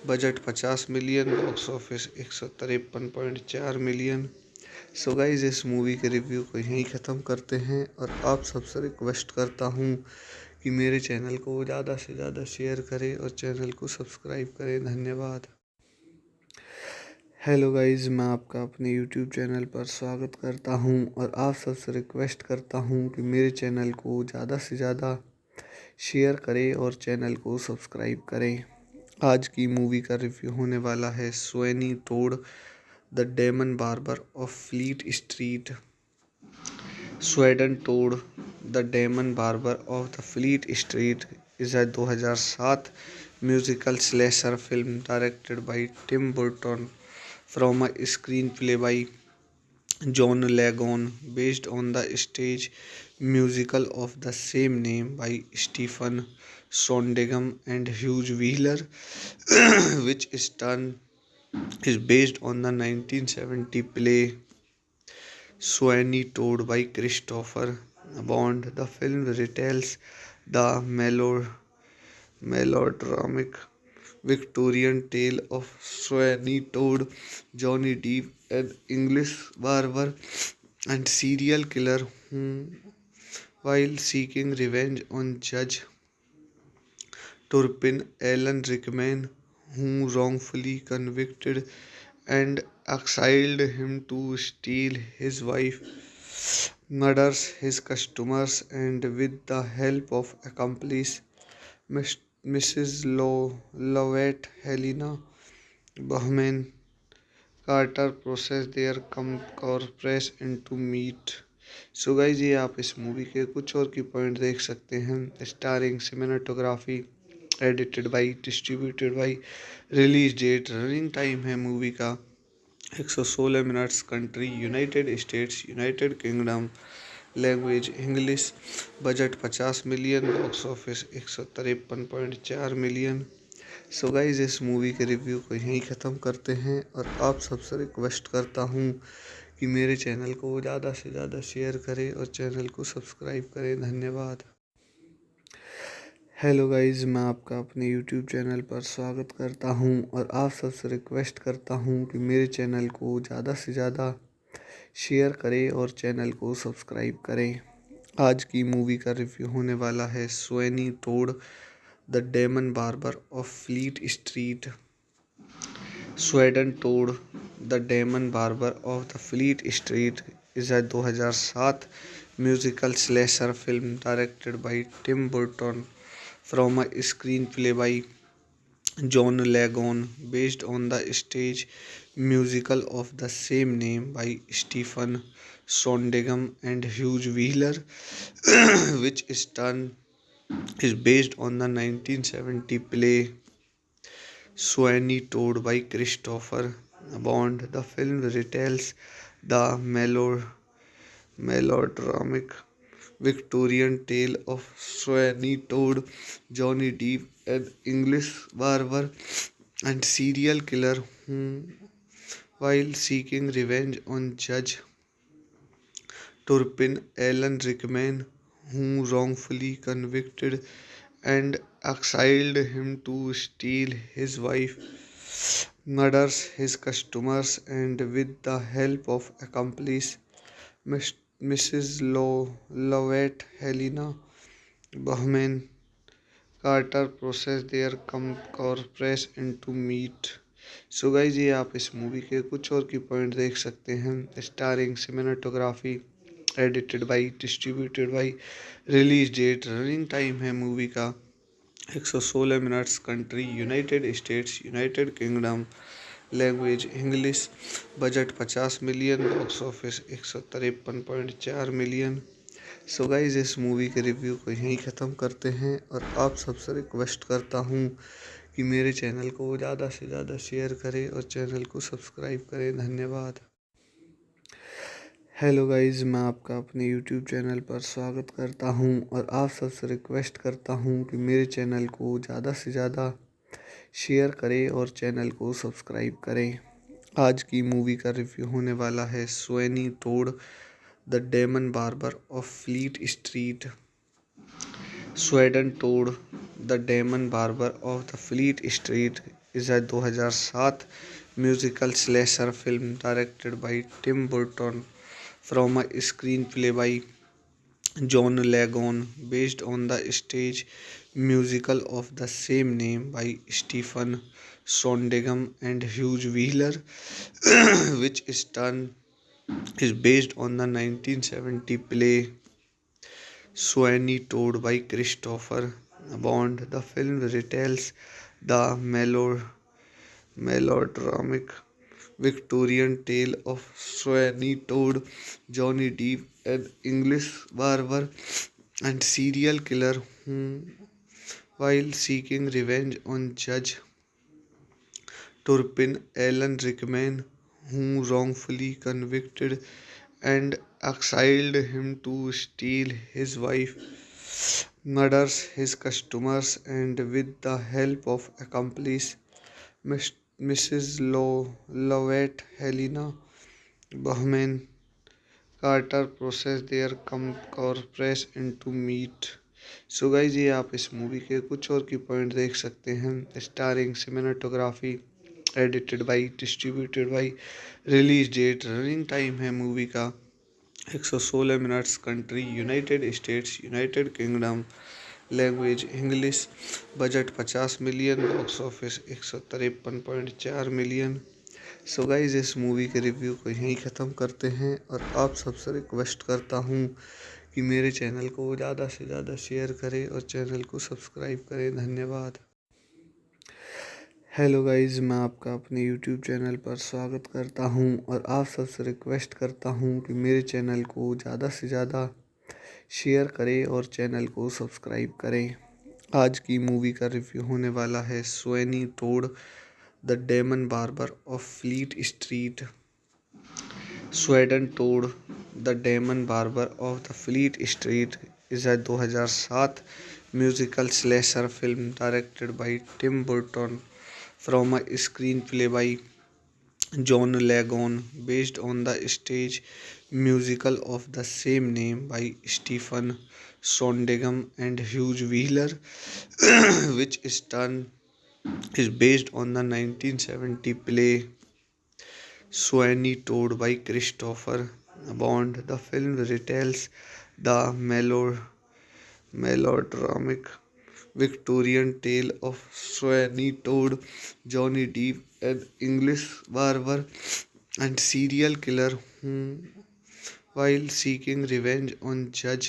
Speaker 1: budget 50 million, box office 153.4 million. So guys, इस मूवी के रिव्यू को यहीं ख़त्म करते हैं और आप सबसे रिक्वेस्ट करता हूँ कि मेरे चैनल को ज़्यादा से ज़्यादा शेयर करें और चैनल को सब्सक्राइब करें। धन्यवाद। हेलो गाइस, मैं आपका अपने यूट्यूब चैनल पर स्वागत करता हूं और आप सबसे रिक्वेस्ट करता हूं कि मेरे चैनल को ज़्यादा से ज़्यादा शेयर करें और चैनल को सब्सक्राइब करें। आज की मूवी का रिव्यू होने वाला है Sweeney Todd the demon barber of Fleet Street. Sweeney Todd the demon barber of the Fleet Street is a 2007 musical slasher film directed by Tim Burton from a screenplay by John Legon based on the stage musical of the same name by Stephen Sondheim and Hugh Wheeler, which is based on the 1970 play Sweeney Todd by Christopher Bond. The film retells the melodramatic Victorian tale of Sweeney Todd, Johnny Depp, an English barber and serial killer who, while seeking revenge on Judge Turpin Alan Rickman, who wrongfully convicted and exiled him to steal his wife, murders his customers, and with the help of accomplice Mrs. Lovett Helena Bahman Carter process their corpse into meat. So guys ये आप इस मूवी के कुछ और की पॉइंट देख सकते हैं। Starring cinematography, edited by, distributed by, release date, running time है मूवी का 116 minutes, country United States United Kingdom, language English, budget 50 million, box office 153.4 million. So guys इस मूवी के रिव्यू को यहीं ख़त्म करते हैं और आप सबसे रिक्वेस्ट करता हूँ कि मेरे चैनल को ज़्यादा से ज़्यादा शेयर करें और चैनल को सब्सक्राइब करें। धन्यवाद। हेलो गाइज, मैं आपका अपने यूट्यूब चैनल पर स्वागत करता हूं और आप सबसे रिक्वेस्ट करता हूं कि मेरे चैनल को ज़्यादा से ज़्यादा शेयर करें और चैनल को सब्सक्राइब करें। आज की मूवी का रिव्यू होने वाला है Sweeney Todd the demon barber of Fleet Street. Sweeney Todd the demon barber of the Fleet Street is 2007 musical slasher film directed by Tim Burton from a screenplay by John Lagon, based on the stage musical of the same name by Stephen Sondheim and Hugh Wheeler, which is based on the 1970 play Sweeney Todd by Christopher Bond. The film retells the melodramatic Victorian tale of Sweeney Todd, Johnny Depp, an English barber and serial killer who, while seeking revenge on Judge Turpin Alan Rickman, who wrongfully convicted and exiled him to steal his wife, murders his customers, and with the help of accomplice Mrs. Lovett Helena Bahman Carter process their corpse into meat। So guys ये आप इस मूवी के कुछ और की पॉइंट देख सकते हैं। Starring cinematography, edited by, distributed by, release date, running time है मूवी का 116 minutes, country United States United Kingdom, language English, budget 50 million, box office 153.4 million. So guys इस मूवी के रिव्यू को यहीं ख़त्म करते हैं और आप सबसे रिक्वेस्ट करता हूँ कि मेरे चैनल को ज़्यादा से ज़्यादा शेयर करें और चैनल को सब्सक्राइब करें। धन्यवाद। हेलो गाइज, मैं आपका अपने यूट्यूब चैनल पर स्वागत करता हूं और आप सबसे रिक्वेस्ट करता हूं कि मेरे चैनल को ज़्यादा से ज़्यादा शेयर करें और चैनल को सब्सक्राइब करें। आज की मूवी का रिव्यू होने वाला है Sweeney Todd the demon barber of Fleet Street. Sweeney Todd the demon barber of the Fleet Street is 2007 musical slasher film directed by Tim Burton from a screenplay by John Lagon, based on the stage musical of the same name by Stephen Sondheim and Hugh Wheeler, which is based on the 1970 play Sweeney Todd by Christopher Bond. The film retells the melodramatic Victorian tale of Sweeney Todd, Johnny Depp, an English barber and serial killer who, while seeking revenge on Judge Turpin Alan Rickman, who wrongfully convicted and exiled him to steal his wife, murders his customers, and with the help of accomplice Mrs. Lovett, Helena Bonham Carter process their corpse into meat. So guys ये आप इस मूवी के कुछ और की पॉइंट देख सकते हैं। Starring cinematography, edited by, distributed by, release date, running time है मूवी का 116 minutes, country United States, United Kingdom, language English, budget 50 million, box office 153.4 million. So guys इस मूवी के रिव्यू को यहीं ख़त्म करते हैं और आप सबसे रिक्वेस्ट करता हूँ कि मेरे चैनल को ज़्यादा से ज़्यादा शेयर करें और चैनल को सब्सक्राइब करें। धन्यवाद। हेलो गाइज, मैं आपका अपने यूट्यूब चैनल पर स्वागत करता हूं और आप सबसे रिक्वेस्ट करता हूं कि मेरे चैनल को ज़्यादा से ज़्यादा शेयर करें और चैनल को सब्सक्राइब करें। आज की मूवी का रिव्यू होने वाला है Sweeney Todd the demon barber of Fleet Street. Sweeney Todd the demon barber of the Fleet Street is 2007 musical slasher film directed by Tim Burton from a screenplay by John Lagon, based on the stage musical of the same name by Stephen Sondheim and Hugh Wheeler, which is based on the 1970 play Sweeney Todd by Christopher Bond. The film retells the melodramatic Victorian tale of Sweeney Todd, Johnny Depp, an English barber and serial killer who, while seeking revenge on Judge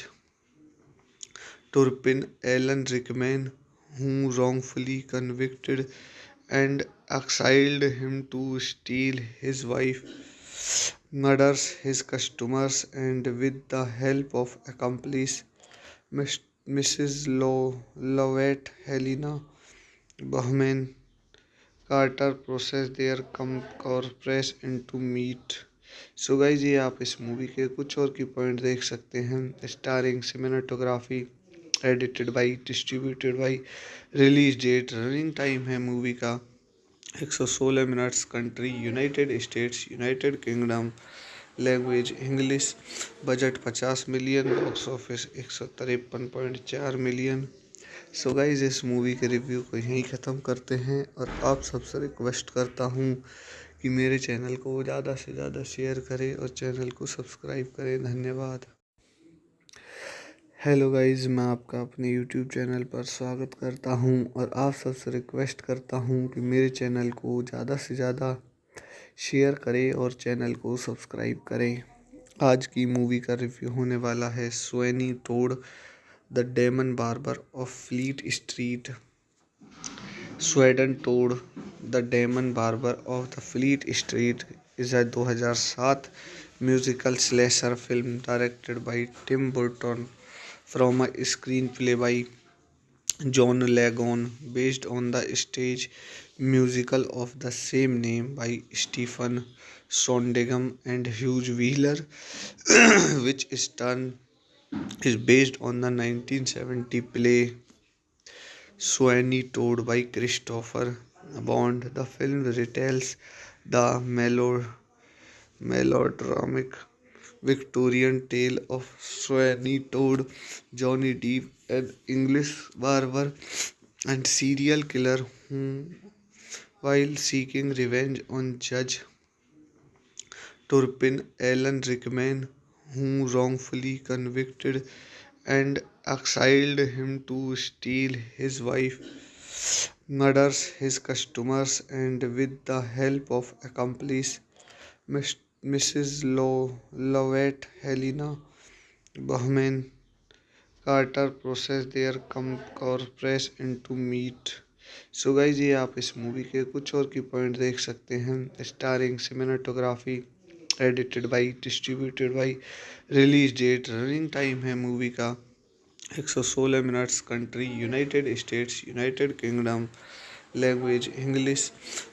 Speaker 1: Turpin Alan Rickman, who wrongfully convicted and exiled him to steal his wife, murders his customers, and with the help of accomplice Mrs. Lovett, Helena Bonham Carter process their corpse into meat। So guys ये आप इस मूवी के कुछ और की पॉइंट देख सकते हैं। Starring cinematography, edited by, distributed by, release date, running time है मूवी का 116 minutes, country United States, United Kingdom, language English, budget 50 million, box office 153.4 million. So guys इस मूवी के रिव्यू को यहीं ख़त्म करते हैं और आप सबसे रिक्वेस्ट करता हूँ कि मेरे चैनल को ज़्यादा से ज़्यादा शेयर करें और चैनल को सब्सक्राइब करें। धन्यवाद। हेलो गाइज, मैं आपका अपने यूट्यूब चैनल पर स्वागत करता हूं और आप सबसे रिक्वेस्ट करता हूं कि मेरे चैनल को ज़्यादा से ज़्यादा शेयर करें और चैनल को सब्सक्राइब करें। आज की मूवी का रिव्यू होने वाला है Sweeney Todd the demon barber of Fleet Street. Sweeney Todd the demon barber of the Fleet Street is 2007 musical slasher film directed by Tim Burton from a screenplay by John Lagon, based on the stage musical of the same name by Stephen Sondheim and Hugh Wheeler, which is based on the 1970 play Sweeney Todd by Christopher Bond. The film retells the melodramatic Victorian tale of Sweeney Todd, Johnny Depp, an English barber and serial killer who, while seeking revenge on Judge Turpin Alan Rickman, who wrongfully convicted and exiled him to steal his wife, murders his customers, and with the help of accomplice Mrs. Lovett, Helena Bonham Carter process their corpse into meat। So guys ये आप इस मूवी के कुछ और की पॉइंट देख सकते हैं। Starring cinematography, edited by, distributed by, release date, running time है मूवी का 116 minutes, country United States, United Kingdom, language English,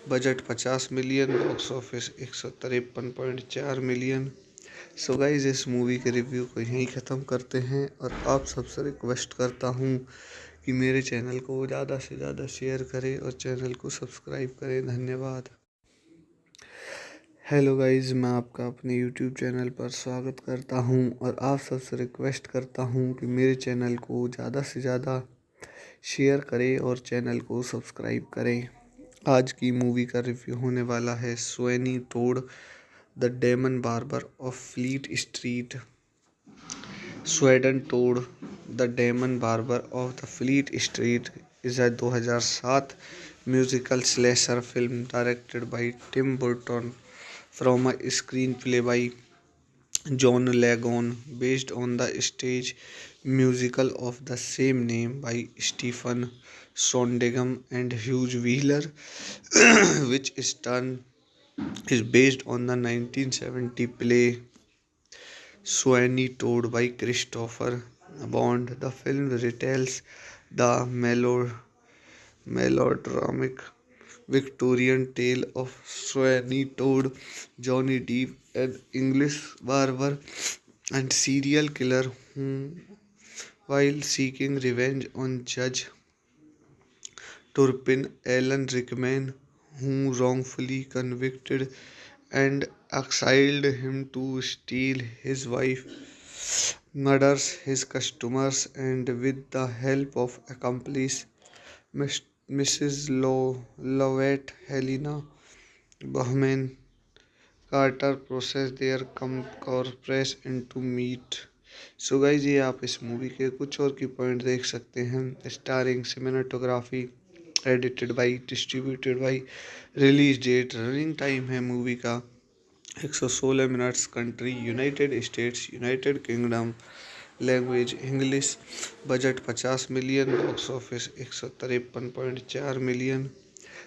Speaker 1: budget 50 million, box office 153.4 million. So guys इस मूवी के रिव्यू को यहीं ख़त्म करते हैं और आप सबसे रिक्वेस्ट करता हूँ कि मेरे चैनल को ज़्यादा से ज़्यादा शेयर करें और चैनल को सब्सक्राइब करें। धन्यवाद। हेलो गाइज, मैं आपका अपने यूट्यूब चैनल पर स्वागत करता हूं और आप सबसे रिक्वेस्ट करता हूं कि मेरे चैनल को ज़्यादा से ज़्यादा शेयर करें और चैनल को सब्सक्राइब करें। आज की मूवी का रिव्यू होने वाला है Sweeney Todd the demon barber of Fleet Street. Sweeney Todd the demon barber of the Fleet Street is a 2007 musical slasher film directed by Tim Burton from a screenplay by John Lagon, based on the stage musical of the same name by Stephen Sondheim and Hugh Wheeler, which is based on the 1970 play Sweeney Todd by Christopher Bond. The film retells the melodramatic Victorian tale of Sweeney Todd, Johnny Depp, an English barber and serial killer who, while seeking revenge on Judge Turpin Alan Rickman, who wrongfully convicted and exiled him to steal his wife, murders his customers, and with the help of accomplice Mrs. Lovett Helena Bahman Carter process their corpse into meat। So guys ये आप इस मूवी के कुछ और की पॉइंट देख सकते हैं। Starring cinematography, edited by, distributed by, release date, running time है मूवी का 116 minutes, country United States United Kingdom, language English, budget 50 million, box office 153.4 million.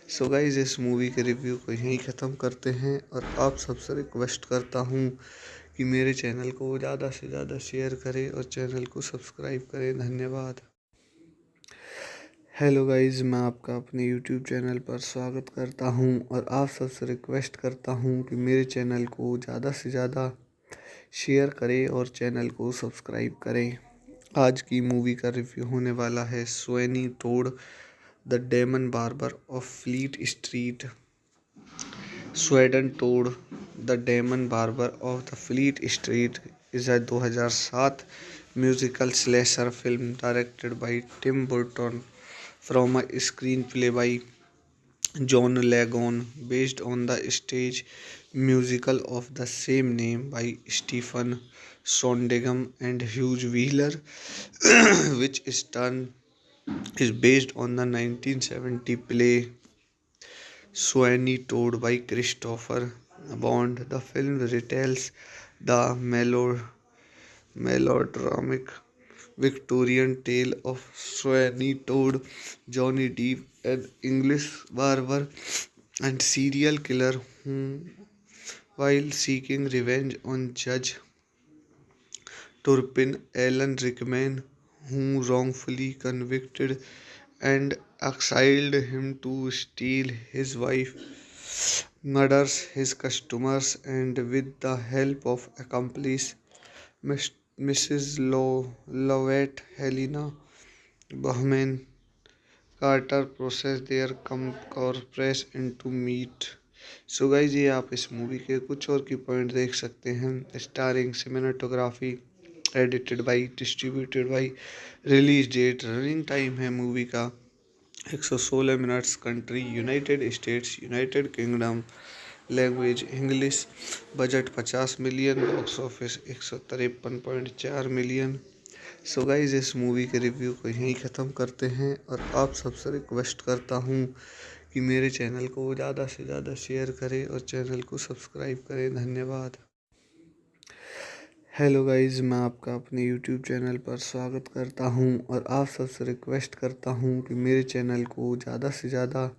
Speaker 1: So guys इस मूवी के रिव्यू को यहीं ख़त्म करते हैं और आप सबसे रिक्वेस्ट करता हूँ कि मेरे चैनल को ज़्यादा से ज़्यादा शेयर करें और चैनल को सब्सक्राइब करें। धन्यवाद। हेलो गाइज, मैं आपका अपने यूट्यूब चैनल पर स्वागत करता हूं और आप सबसे रिक्वेस्ट करता हूं कि मेरे चैनल को ज़्यादा से ज़्यादा शेयर करें और चैनल को सब्सक्राइब करें। आज की मूवी का रिव्यू होने वाला है Sweeney Todd the demon barber of Fleet Street. Sweeney Todd the demon barber of the Fleet Street is a 2007 musical slasher film directed by Tim Burton from a screenplay by John Lagon, based on the stage musical of the same name by Stephen Sondheim and Hugh Wheeler, which is based on the 1970 play Sweeney Todd by Christopher Bond. The film retells the melodramatic Victorian tale of Sweeney Todd, Johnny Depp, an English barber and serial killer who, while seeking revenge on Judge Turpin Alan Rickman, who wrongfully convicted and exiled him to steal his wife, murders his customers, and with the help of accomplice Mrs. Lovett Helena Bahman Carter process their corpse into meat। So guys ये आप इस मूवी के कुछ और की पॉइंट देख सकते हैं। Starring cinematography, edited by, distributed by, release date, running time है मूवी का 116 minutes, country United States United Kingdom, language English, budget 50 million, box office 153.4 million. So guys इस मूवी के रिव्यू को यहीं ख़त्म करते हैं और आप सबसे रिक्वेस्ट करता हूँ कि मेरे चैनल को ज़्यादा से ज़्यादा शेयर करें और चैनल को सब्सक्राइब करें। धन्यवाद। हेलो गाइज, मैं आपका अपने यूट्यूब चैनल पर स्वागत करता हूं और आप सबसे रिक्वेस्ट करता हूं कि मेरे चैनल को ज़्यादा से ज़्यादा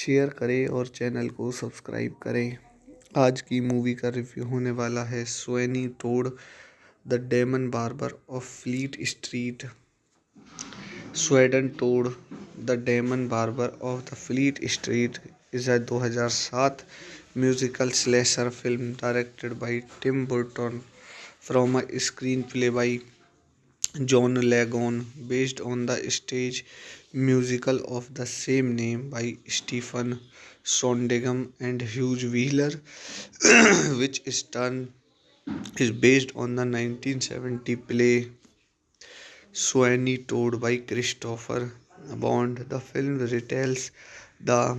Speaker 1: शेयर करें और चैनल को सब्सक्राइब करें। आज की मूवी का रिव्यू होने वाला है Sweeney Todd the demon barber of Fleet Street. Sweeney Todd the demon barber of the Fleet Street is a 2007 musical slasher film directed by Tim Burton from a screenplay by John Legon, based on the stage musical of the same name by Stephen Sondheim and Hugh Wheeler, which is based on the 1970 play Sweeney Todd by Christopher Bond. The film retells the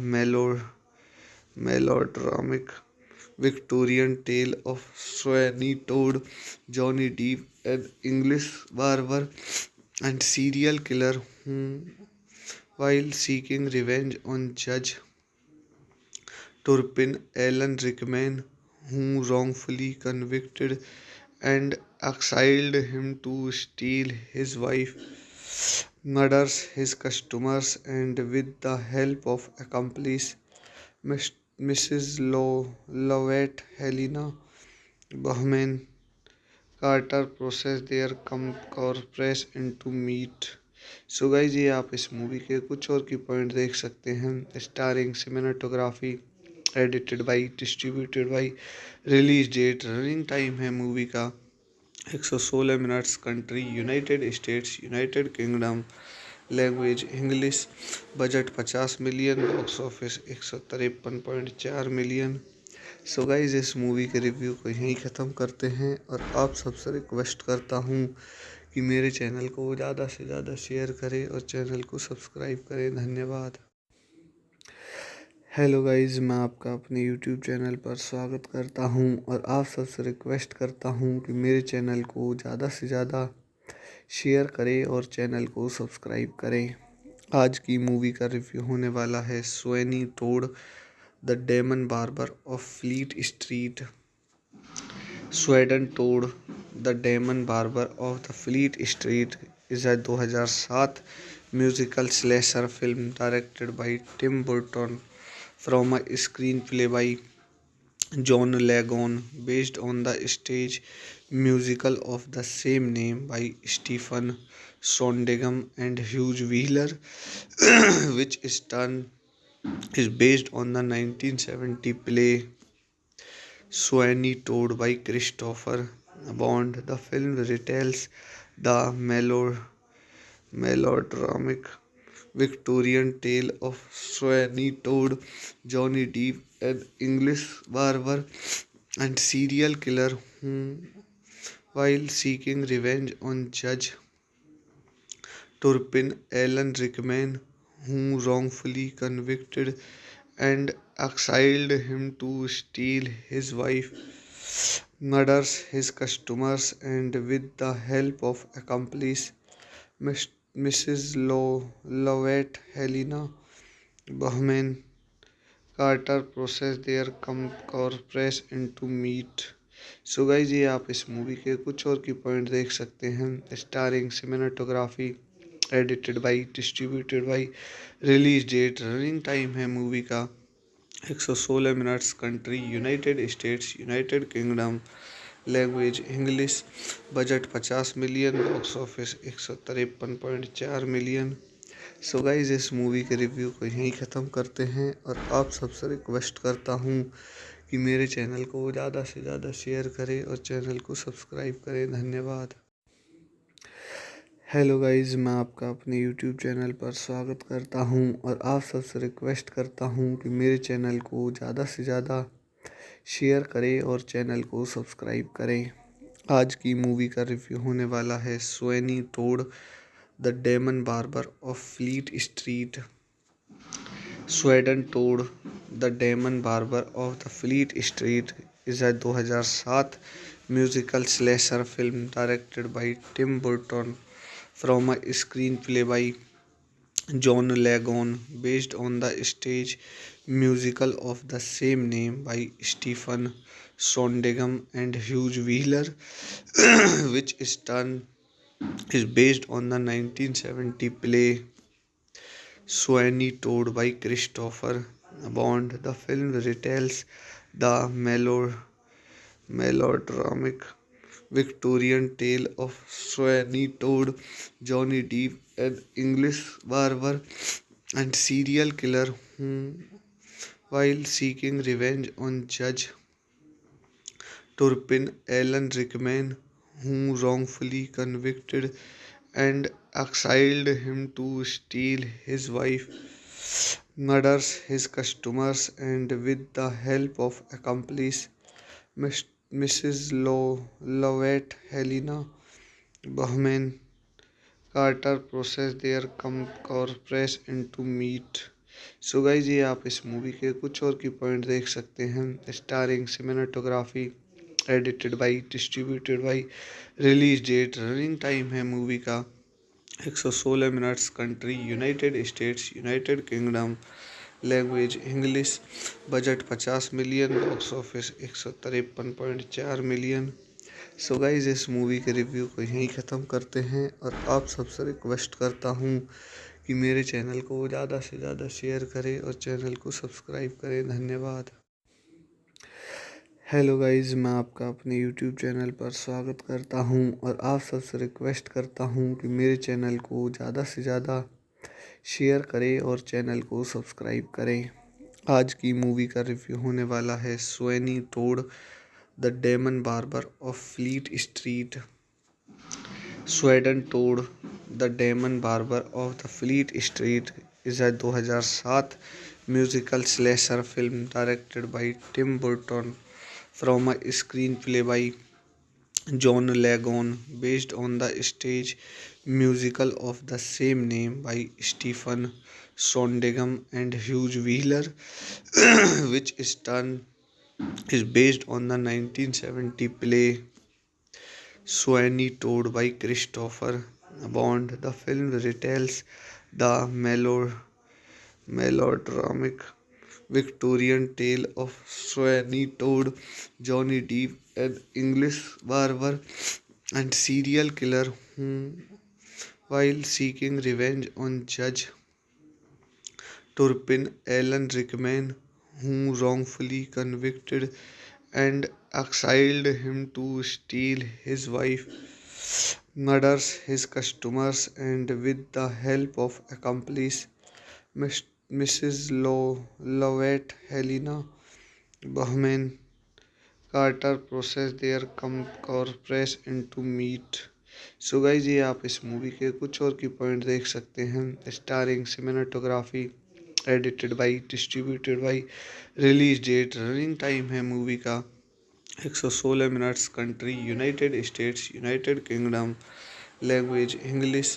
Speaker 1: melodramatic Victorian tale of Sweeney Todd, Johnny Depp, an English barber and serial killer who, while seeking revenge on Judge Turpin Alan Rickman, who wrongfully convicted and exiled him to steal his wife, murders his customers, and with the help of accomplice Miss- Mrs. Lovett Helena Bahman Carter process their corpus into meat. So guys ये आप इस मूवी के कुछ और की पॉइंट देख सकते हैं। Starring cinematography, edited by, distributed by, release date, running time है मूवी का 116 minutes, country United States United Kingdom, language English, budget 50 million, box office 153.4 million. So guys इस मूवी के रिव्यू को यहीं ख़त्म करते हैं और आप सबसे रिक्वेस्ट करता हूँ कि मेरे चैनल को ज़्यादा से ज़्यादा शेयर करें और चैनल को सब्सक्राइब करें। धन्यवाद। हेलो गाइज, मैं आपका अपने यूट्यूब चैनल पर स्वागत करता हूं और आप सबसे रिक्वेस्ट करता हूं कि मेरे चैनल को ज़्यादा से ज़्यादा शेयर करें और चैनल को सब्सक्राइब करें। आज की मूवी का रिव्यू होने वाला है Sweeney Todd the demon barber of Fleet Street. Sweeney Todd the demon barber of the Fleet Street is a 2007 musical slasher film directed by Tim Burton from a screenplay by John Legon, based on the stage musical of the same name by Stephen Sondheim and Hugh Wheeler, which is based on the 1970 play Sweeney Todd by Christopher Bond. The film retells the melodramatic Victorian tale of Sweeney Todd, Johnny Depp, an English barber and serial killer who, while seeking revenge on Judge Turpin Alan Rickman, who wrongfully convicted and exiled him to steal his wife, murders his customers, and with the help of accomplice Mrs. Lovett Helena Bahman Carter process their corpus into meat। So guys ये आप इस मूवी के कुछ और की पॉइंट देख सकते हैं। Starring cinematography, edited by, distributed by, release date, running time है मूवी का 116 minutes, country United States United Kingdom, language English, budget 50 million, box office 153.4 million. So guys इस मूवी के रिव्यू को यहीं ख़त्म करते हैं और आप सबसे रिक्वेस्ट करता हूँ कि मेरे चैनल को ज़्यादा से ज़्यादा शेयर करें और चैनल को सब्सक्राइब करें। धन्यवाद। हेलो गाइज, मैं आपका अपने यूट्यूब चैनल पर स्वागत करता हूं और आप सबसे रिक्वेस्ट करता हूं कि मेरे चैनल को ज़्यादा से ज़्यादा शेयर करें और चैनल को सब्सक्राइब करें। आज की मूवी का रिव्यू होने वाला है Sweeney Todd the demon barber of Fleet Street. Sweeney Todd the demon barber of the Fleet Street is a 2007 musical slasher film directed by Tim Burton from a screenplay by John Legon, based on the stage musical of the same name by Stephen Sondheim and Hugh Wheeler, which is based on the 1970 play Sweeney Todd by Christopher Bond. The film retells the melodramatic Victorian tale of Sweeney Todd, Johnny Depp, an English barber and serial killer who, while seeking revenge on Judge Turpin. Alan Rickman, who wrongfully convicted and exiled him to steal his wife, murders his customers, and with the help of accomplice Miss- Mrs. Lovett Helena Bahman Carter process their corpse into meat. So guys ये आप इस मूवी के कुछ और की पॉइंट देख सकते हैं। Starring cinematography, edited by, distributed by, release date, running time है मूवी का 116 minutes, country United States, United Kingdom, language English, budget 50 million, box office 153.4 million. So guys इस मूवी के रिव्यू को यहीं ख़त्म करते हैं और आप सबसे रिक्वेस्ट करता हूँ कि मेरे चैनल को ज़्यादा से ज़्यादा शेयर करें और चैनल को सब्सक्राइब करें। धन्यवाद। हेलो गाइज, मैं आपका अपने यूट्यूब चैनल पर स्वागत करता हूं और आप सबसे रिक्वेस्ट करता हूं कि मेरे चैनल को ज़्यादा से ज़्यादा शेयर करें और चैनल को सब्सक्राइब करें। आज की मूवी का रिव्यू होने वाला है Sweeney Todd the demon barber of Fleet Street. Sweeney Todd the demon barber of the Fleet Street is 2007 musical slasher film directed by Tim Burton from a screenplay by John Lagon, based on the stage musical of the same name by Stephen Sondheim and Hugh Wheeler, which is based on the 1970 play Sweeney Todd by Christopher Bond. The film retells the melodramatic Victorian tale of Sweeney Todd, Johnny Depp, an English barber and serial killer who, while seeking revenge on Judge Turpin, Alan Rickman, who wrongfully convicted and exiled him to steal his wife, murders his customers, and with the help of accomplice Mrs. Lovett Helena Bahman Carter process their corpse into meat। So guys ये आप इस मूवी के कुछ और की पॉइंट देख सकते हैं। Starring cinematography, edited by, distributed by, release date, running time है मूवी का 116 minutes, country United States, United Kingdom, language English,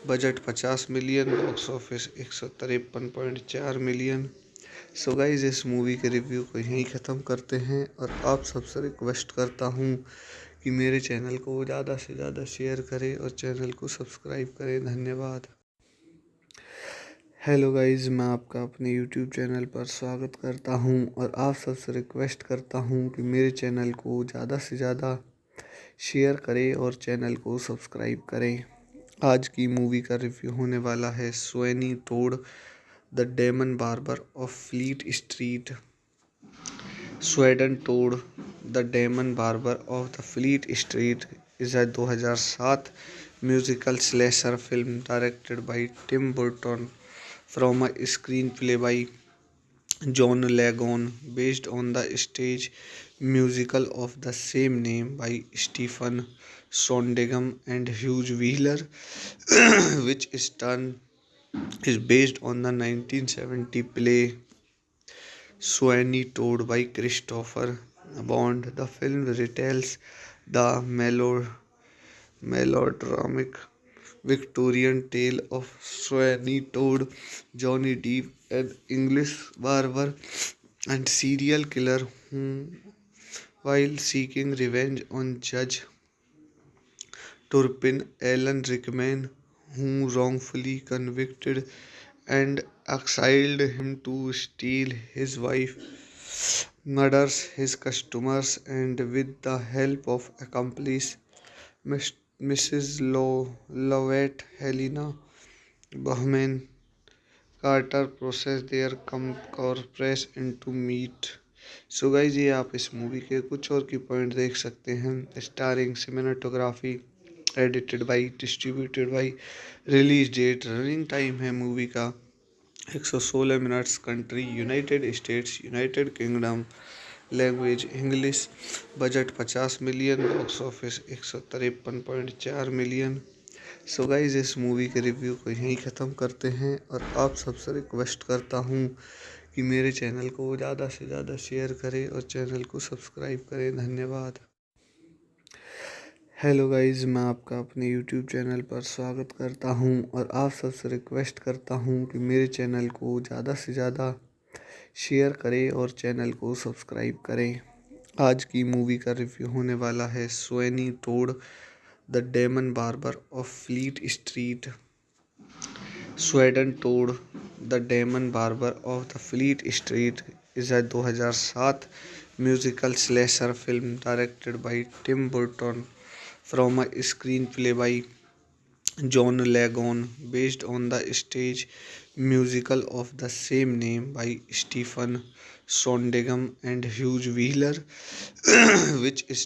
Speaker 1: budget 50 million, box office 153.4 million. So guys इस मूवी के रिव्यू को यहीं ख़त्म करते हैं और आप सबसे रिक्वेस्ट करता हूँ कि मेरे चैनल को ज़्यादा से ज़्यादा शेयर करें और चैनल को सब्सक्राइब करें। धन्यवाद। हेलो गाइज, मैं आपका अपने यूट्यूब चैनल पर स्वागत करता हूं और आप सबसे रिक्वेस्ट करता हूं कि मेरे चैनल को ज़्यादा से ज़्यादा शेयर करें और चैनल को सब्सक्राइब करें। आज की मूवी का रिव्यू होने वाला है Sweeney Todd the demon barber of Fleet Street. Sweeney Todd the demon barber of the Fleet Street is 2007 musical slasher film directed by Tim Burton from a screenplay by John Lagon, based on the stage musical of the same name by Stephen Sondheim and Hugh Wheeler, which is based on the 1970 play Sweeney Todd by Christopher Bond. The film retells the melodramatic Victorian tale of Sweeney Todd, Johnny Depp, an English barber and serial killer who, while seeking revenge on Judge Turpin, Alan Rickman, who wrongfully convicted and exiled him to steal his wife, murders his customers, and with the help of accomplice Mrs. Lovett Helena Bahman Carter process their corpse into meat। So guys ये आप इस मूवी के कुछ और की पॉइंट देख सकते हैं। Starring cinematography, edited by, distributed by, release date, running time है मूवी का 116 minutes, country United States, United Kingdom, language English, budget 50 million, box office 153.4 million. So guys इस मूवी के रिव्यू को यहीं ख़त्म करते हैं और आप सबसे रिक्वेस्ट करता हूँ कि मेरे चैनल को ज़्यादा से ज़्यादा शेयर करें और चैनल को सब्सक्राइब करें। धन्यवाद। हेलो गाइज, मैं आपका अपने यूट्यूब चैनल पर स्वागत करता हूं और आप सबसे रिक्वेस्ट करता हूं कि मेरे चैनल को ज़्यादा से ज़्यादा शेयर करें और चैनल को सब्सक्राइब करें। आज की मूवी का रिव्यू होने वाला है Sweeney Todd the demon barber of Fleet Street. Sweeney Todd the demon barber of the Fleet Street is a 2007 musical slasher film directed by Tim Burton from a screenplay by John Lagon, based on the stage musical of the same name by Stephen Sondheim and Hugh Wheeler, which is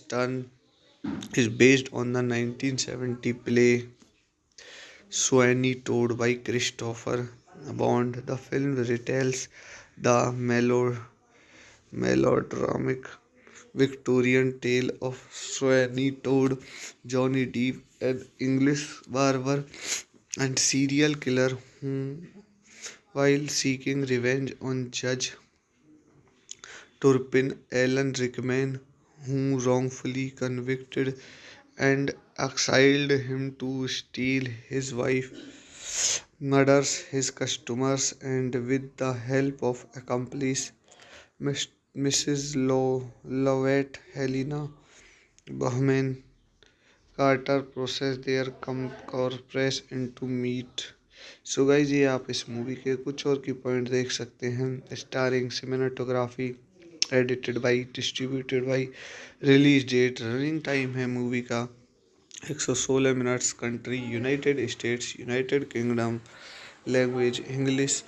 Speaker 1: based on the 1970 play Sweeney Todd by Christopher Bond. The film retells the melodramatic Victorian tale of Sweeney Todd, Johnny Depp, an English barber and serial killer who, while seeking revenge on Judge Turpin Alan Rickman, who wrongfully convicted and exiled him to steal his wife, murders his customers, and with the help of accomplice Mrs. Lovett Helena Bahman Carter process their corpse into meat। So guys ये आप इस मूवी के कुछ और की पॉइंट देख सकते हैं। Starring cinematography, edited by, distributed by, release date, running time है मूवी का 116 minutes, country United States, United Kingdom, language English,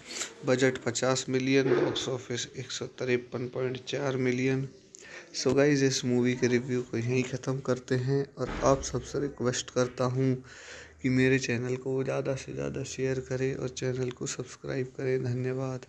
Speaker 1: budget 50 million, box office 153.4 million. So guys इस मूवी के रिव्यू को यहीं ख़त्म करते हैं और आप सबसे रिक्वेस्ट करता हूँ कि मेरे चैनल को ज़्यादा से ज़्यादा शेयर करें और चैनल को सब्सक्राइब करें। धन्यवाद।